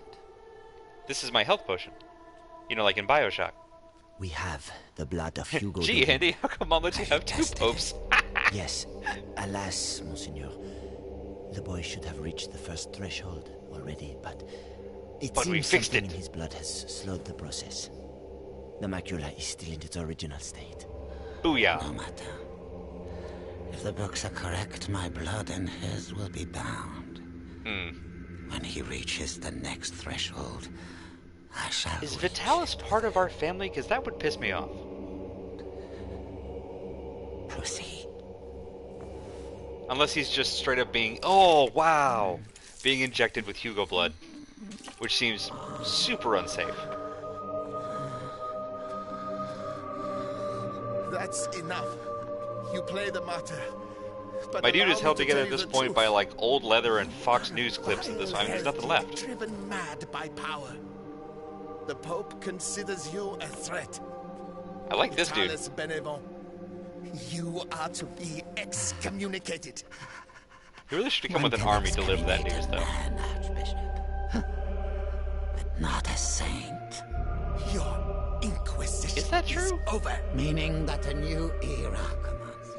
This is my health potion. You know, like in Bioshock. We have the blood of Hugo. Gee, Andy, how come Mom lets you have 2 popes? Yes. Alas, Monseigneur. The boy should have reached the first threshold already, but it But we seems fixed something it. in his blood has slowed the process. The macula is still in its original state. Booyah. No matter. If the books are correct, my blood and his will be bound. When he reaches the next threshold, I shall... Is Vitalis part of our family? Because that would piss me off. Proceed. Unless he's just straight up being... Oh, wow! Being injected with Hugo blood. Which seems super unsafe. That's enough. You play the martyr. But My dude allow is me held to together tell at you this the point truth. by, like, old leather and Fox News clips at this. I mean, there's nothing left. Driven mad by power. The Pope considers you a threat. I like this dude. Vitalis Benevent, you are to be excommunicated. He really should have come with an army to deliver that news, though. not a saint. Your inquisition is that true? over. Meaning that a new era commences.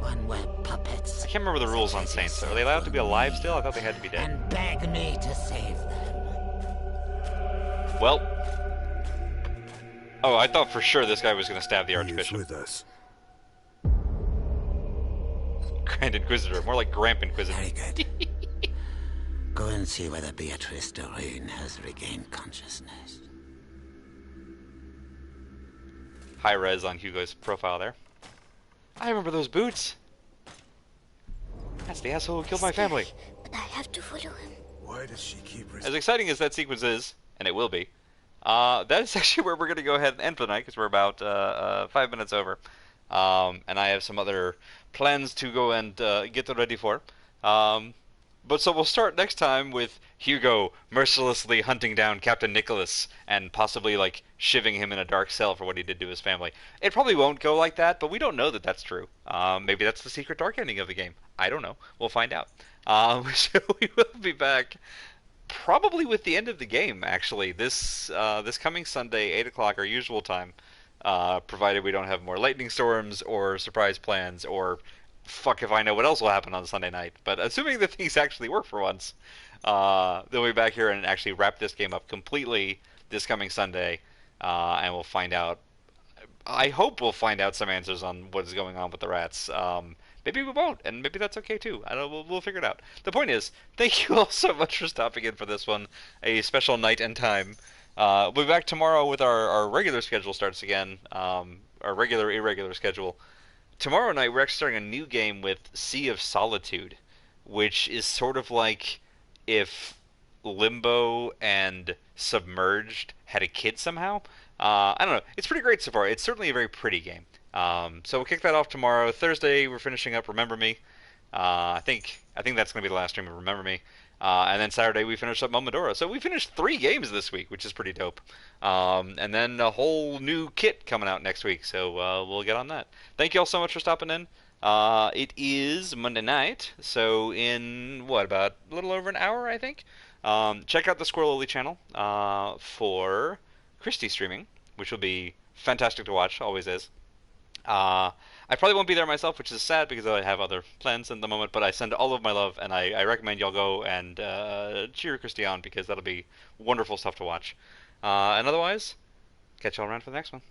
One where puppets... I can't remember the rules on saints. Are they allowed to be alive still? I thought they had to be dead. And beg me to save them. Well... Oh, I thought for sure this guy was going to stab the Archbishop. He is with us. Grand Inquisitor. More like Gramp Inquisitor. Very good. Go and see whether Beatrice Doreen has regained consciousness. High res on Hugo's profile there. I remember those boots. That's the asshole who killed my family. But I have to follow him. Why does she keep... As exciting as that sequence is, and it will be, that is actually where we're going to go ahead and end for the night, because we're about 5 minutes over. And I have some other plans to go and get ready for. But so we'll start next time with Hugo mercilessly hunting down Captain Nicholas and possibly, like, shivving him in a dark cell for what he did to his family. It probably won't go like that, but we don't know that that's true. Maybe that's the secret dark ending of the game. I don't know. We'll find out. So we will be back probably with the end of the game, actually. This coming Sunday, 8 o'clock, our usual time, provided we don't have more lightning storms or surprise plans or... fuck if I know what else will happen on Sunday night. But assuming that things actually work for once, they'll be back here and actually wrap this game up completely this coming Sunday, and we'll find out. I hope we'll find out some answers on what is going on with the rats. Maybe we won't, and maybe that's okay too. I don't. We'll figure it out. The point is, thank you all so much for stopping in for this one, a special night and time. We'll be back tomorrow with our regular schedule starts again. Our regular irregular schedule. Tomorrow night, we're actually starting a new game with Sea of Solitude, which is sort of like if Limbo and Submerged had a kid somehow. I don't know. It's pretty great so far. It's certainly a very pretty game. So we'll kick that off tomorrow. Thursday, we're finishing up Remember Me. I think that's going to be the last stream of Remember Me. And then Saturday, we finish up Momodora. So we finished 3 games this week, which is pretty dope. And then a whole new kit coming out next week. So we'll get on that. Thank you all so much for stopping in. It is Monday night. So in, about a little over an hour, I think. Check out the Squirrel Lily channel for Christy streaming, which will be fantastic to watch. Always is. I probably won't be there myself, which is sad because I have other plans at the moment, but I send all of my love, and I recommend y'all go and cheer Christy on because that'll be wonderful stuff to watch. And otherwise, catch y'all around for the next one.